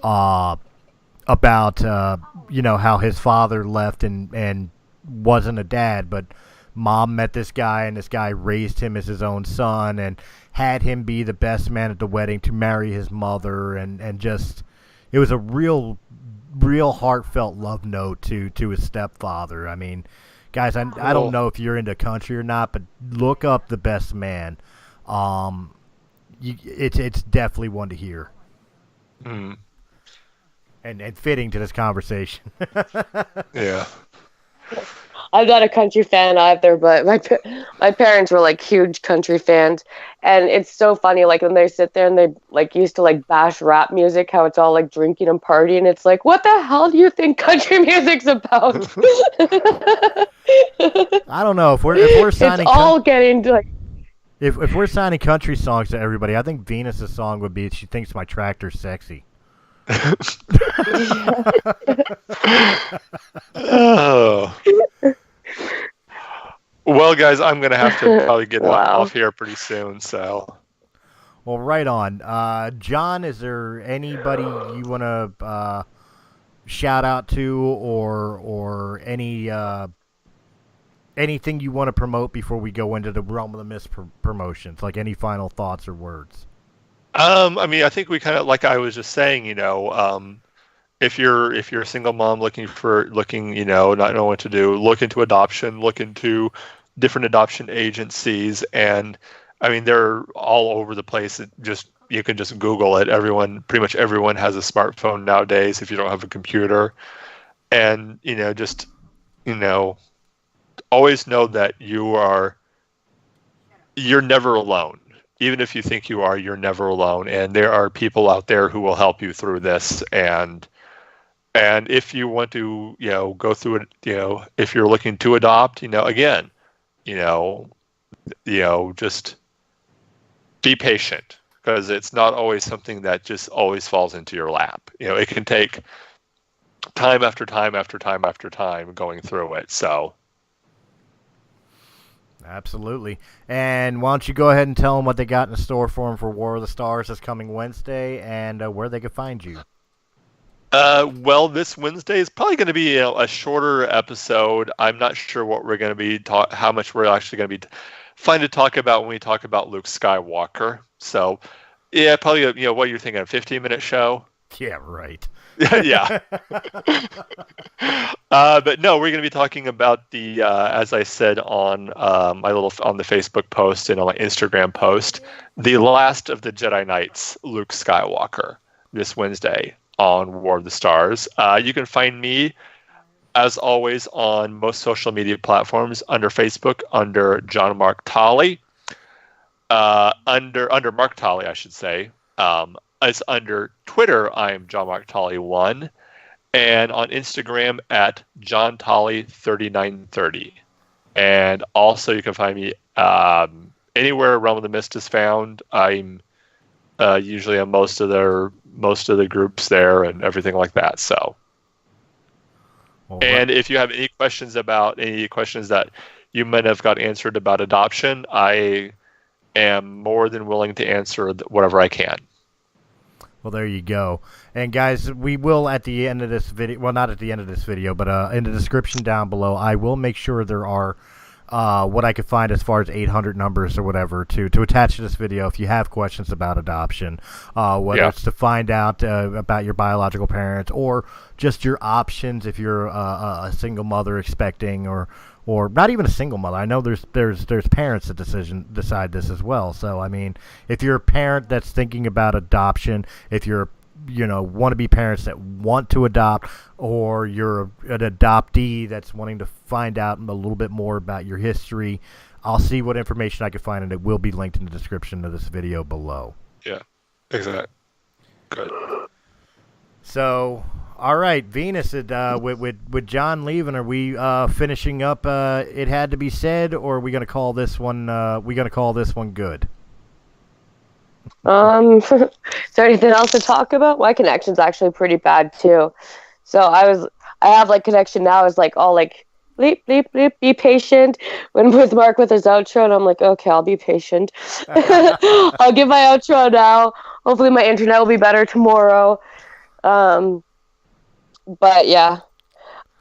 about how his father left and wasn't a dad, but mom met this guy, and this guy raised him as his own son and had him be the best man at the wedding to marry his mother, and just it was a real heartfelt love note to his stepfather. I mean, guys, I don't know if you're into country or not, but look up "The Best Man." It's definitely one to hear. Mm. And fitting to this conversation. Yeah. I'm not a country fan either, but my parents were like huge country fans, and it's so funny. Like when they sit there and they like used to like bash rap music, how it's all like drinking and partying. It's like, what the hell do you think country music's about? I don't know if we're signing. It's all getting to like. If we're signing country songs to everybody, I think Venus's song would be "She Thinks My Tractor's Sexy." Oh. Well, guys, I'm gonna have to probably get off here pretty soon. So, well, right on. John, is there anybody you want to shout out to, or anything you want to promote before we go into the realm of the mist promotions? Like any final thoughts or words? I mean, I think we kind of, like I was just saying, if you're a single mom not knowing what to do, look into adoption, look into different adoption agencies, and I mean they're all over the place. You can just Google it. Pretty much everyone has a smartphone nowadays. If you don't have a computer, and always know that you're never alone. Even if you think you are, you're never alone, and there are people out there who will help you through this. And if you want to, go through it, if you're looking to adopt, again, just be patient, because it's not always something that just always falls into your lap. It can take time after time after time after time going through it. So. Absolutely. And why don't you go ahead and tell them what they got in store for them for War of the Stars this coming Wednesday, and where they can find you. Well, this Wednesday is probably going to be a shorter episode. I'm not sure what we're going to be how much we're actually going to be fun to talk about when we talk about Luke Skywalker. So, yeah, probably what you're thinking, a 15-minute show. Yeah, right. Yeah. But no, we're going to be talking about the, as I said on on the Facebook post and on my Instagram post, the last of the Jedi Knights, Luke Skywalker, this Wednesday on War of the Stars. You can find me, as always, on most social media platforms under Facebook under John Mark Tolly, under Mark Tolly, I should say. As under Twitter, I'm John Mark Tolly 1, and on Instagram at John Tolly 3930. And also, you can find me anywhere Realm of the Mist is found. I'm usually on most of the groups there and everything like that. So, and if you have any questions that you might have got answered about adoption, I am more than willing to answer whatever I can. Well, there you go. And guys, we will at the end of this video, well, not at the end of this video, but in the description down below, I will make sure there are what I could find as far as 800 numbers or whatever to attach to this video if you have questions about adoption, whether it's to find out about your biological parents or just your options if you're a single mother expecting or not even a single mother. I know there's parents that decide this as well. So I mean, if you're a parent that's thinking about adoption, if you're want to be parents that want to adopt, or you're an adoptee that's wanting to find out a little bit more about your history, I'll see what information I can find, and it will be linked in the description of this video below. Yeah, exactly. Good. So, all right, Venus, with John leaving, are we finishing up? It had to be said, or are we going to call this one? Good? Is there anything else to talk about? My connection's actually pretty bad too. So I have like connection now is like all like bleep bleep bleep. Be patient. When with Mark with his outro, and I'm like, okay, I'll be patient. I'll give my outro now. Hopefully, my internet will be better tomorrow. But yeah,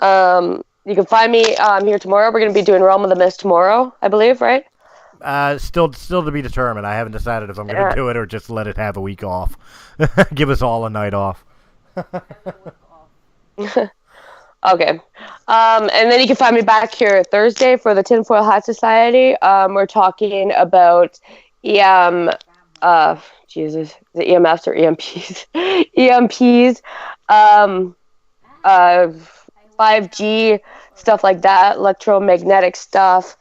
you can find me here tomorrow. We're gonna be doing Realm of the Mist tomorrow, I believe, right? Still to be determined. I haven't decided if I'm going to do it or just let it have a week off. Give us all a night off. Okay. And then you can find me back here Thursday for the Tinfoil Hat Society. We're talking about the EMFs or EMPs? EMPs, 5G, stuff like that, electromagnetic stuff.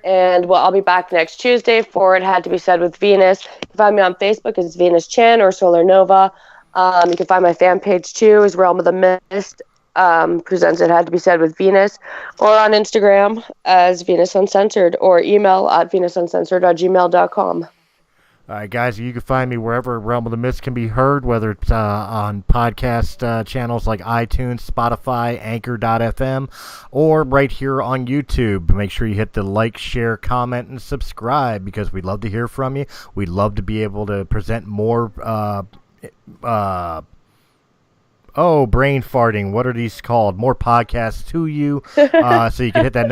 And well, I'll be back next Tuesday for It Had to Be Said with Venus. You can find me on Facebook as Venus Chan or Solar Nova. You can find my fan page too as Realm of the Mist presents It Had to Be Said with Venus, or on Instagram as Venus Uncensored, or email at venusuncensored@gmail.com. All right, guys, you can find me wherever Realm of the Mist can be heard, whether it's on podcast channels like iTunes, Spotify, Anchor.fm, or right here on YouTube. Make sure you hit the like, share, comment, and subscribe, because we'd love to hear from you. We'd love to be able to present more brain farting. What are these called? More podcasts to you. So you can hit that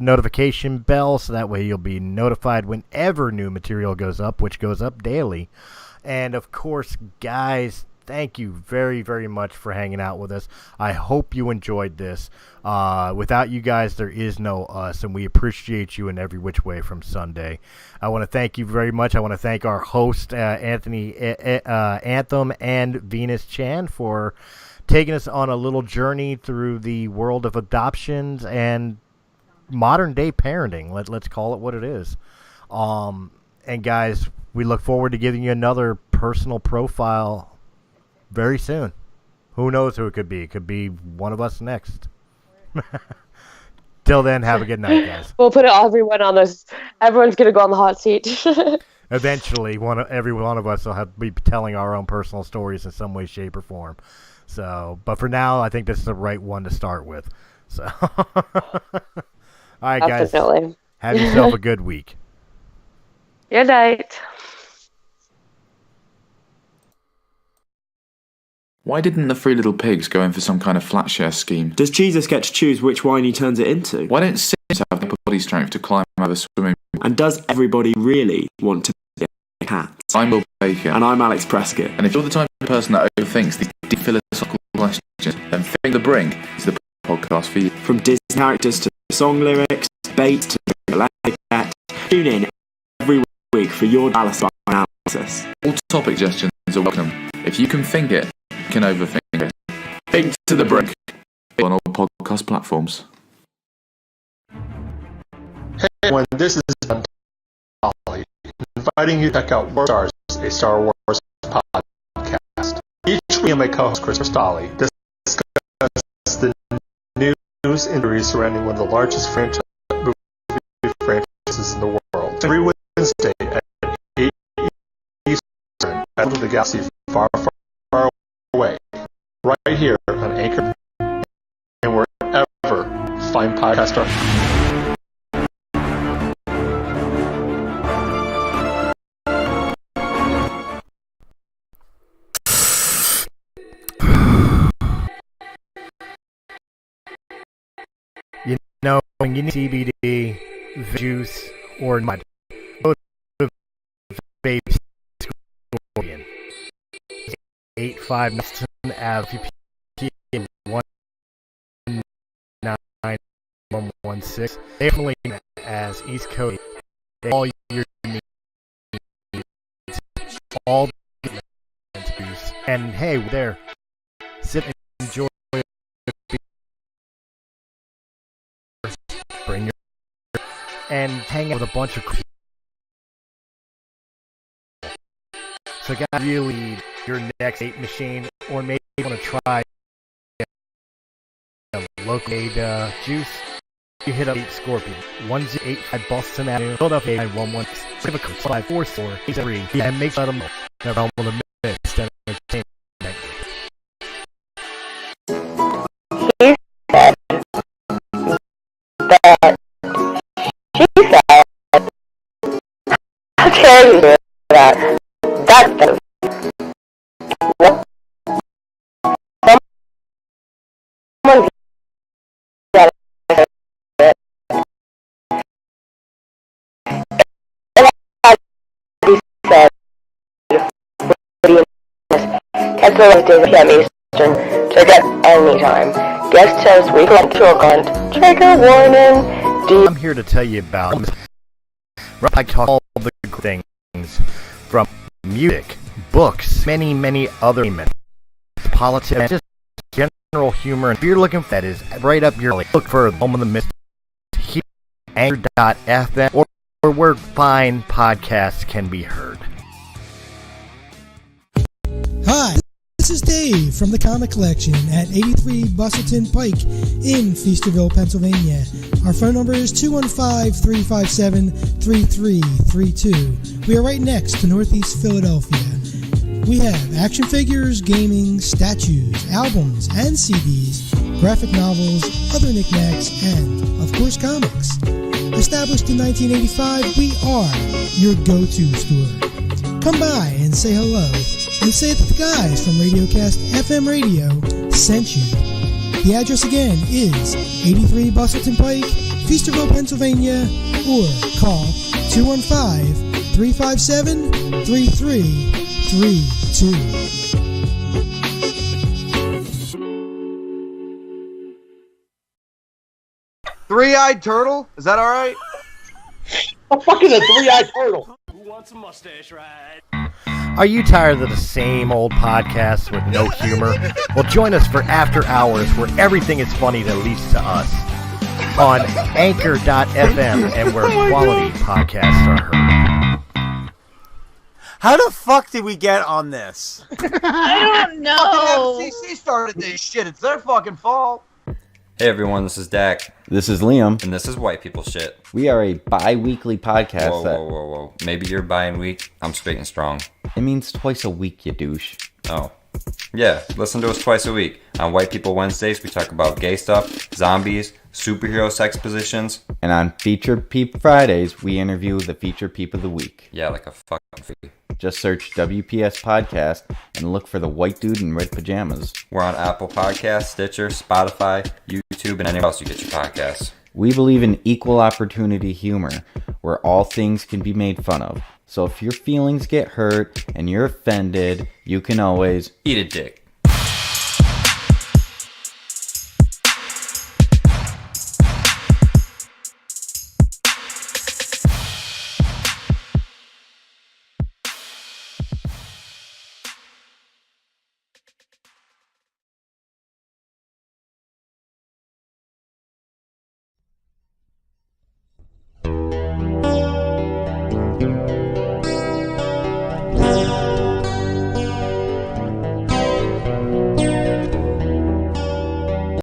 notification bell, so that way you'll be notified whenever new material goes up, which goes up daily. And of course, guys, thank you very, very much for hanging out with us. I hope you enjoyed this. Without you guys, there is no us, and we appreciate you in every which way from Sunday. I want to thank you very much. I want to thank our host, Anthony Anthem and Venus Chan, for taking us on a little journey through the world of adoptions and modern-day parenting. Let's call it what it is. And guys, we look forward to giving you another personal profile very soon. Who knows who it could be? It could be one of us next. Till then, have a good night, guys. We'll put everyone on this. Everyone's going to go on the hot seat. Eventually, every one of us will be telling our own personal stories in some way, shape, or form. So, but for now, I think this is the right one to start with. So, all right, guys. Definitely. Have yourself a good week. Good night. Why didn't the Three Little Pigs go in for some kind of flat share scheme? Does Jesus get to choose which wine he turns it into? Why don't sinners have the body strength to climb out of a swimming pool? And does everybody really want to be a cat? I'm Will Baker. And I'm Alex Prescott. And if you're the type of person that overthinks these deep philosophical questions, then Filling the Brink is the podcast for you. From Disney characters to song lyrics, debate to galactic cat, tune in every week for your Dallas analysis. All topic suggestions are welcome. If you can think it, you can overthink it. Think to the Brink on all podcast platforms. Hey everyone, this is John Tolly, inviting you to check out War Stars, a Star Wars podcast. Each week, my co-host Chris Stolle discuss the news and theories surrounding one of the largest movie franchises in the world. Every Wednesday at 8 Eastern, out of the galaxy far, far away, right here on Anchor and wherever fine podcasts are. You know, when you need CBD, juice, or mud, go to Baby Scorpion. 85 Nelson Ave, PM 19116. Definitely as East Coast. All your needs, all the juice. And hey, there, sit and enjoy. Bring your and hang out with a bunch of. So, guys, really need your next vape machine, or maybe you want to try a local made juice. You hit up Scorpion 1085 Boston Avenue, Philadelphia 911. Give a call 544-83 and make sure them know. They're on the Mist Entertainment Network. that she said, how dare you do that? That's what someone said it. It had to be said. Cancel like David PM Eastern. Trigger anytime. Guest host weekly content. Trigger warning. I'm here to tell you about. I talk all the things from music, books, many other elements, politics, just general humor. And if you're looking for that, is right up your alley. Look for Home of the Mist, Anchor.fm, or where fine podcasts can be heard. Hi, this is Dave from the Comic Collection at 83 Bustleton Pike in Feasterville, Pennsylvania. Our phone number is 215-357-3332. We are right next to Northeast Philadelphia. We have action figures, gaming, statues, albums, and CDs, graphic novels, other knickknacks, and, of course, comics. Established in 1985, we are your go-to store. Come by and say hello, and say that the guys from Radiocast FM Radio sent you. The address again is 83 Bustleton Pike, Feasterville, Pennsylvania, or call 215-357-3332. Three-eyed turtle? Is that alright? What the fuck is a three-eyed turtle? Who wants a mustache ride? Are you tired of the same old podcasts with no humor? Well, join us for After Hours, where everything is funny, at least to us, on Anchor.fm, and where quality podcasts are heard. How the fuck did we get on this? I don't know. Fucking FCC started this shit. It's their fucking fault. Hey everyone, this is Dak. This is Liam. And this is White People Shit. We are a bi-weekly podcast. Whoa. Maybe you're bi-week. I'm speaking strong. It means twice a week, you douche. Oh. Yeah, listen to us twice a week. On White People Wednesdays, we talk about gay stuff, zombies, superhero sex positions. And on Featured Peep Fridays, we interview the Featured Peep of the Week. Yeah, like a fucking fee. Just search WPS Podcast and look for the white dude in red pajamas. We're on Apple Podcasts, Stitcher, Spotify, YouTube, and anywhere else you get your podcasts. We believe in equal opportunity humor, where all things can be made fun of. So if your feelings get hurt and you're offended, you can always eat a dick.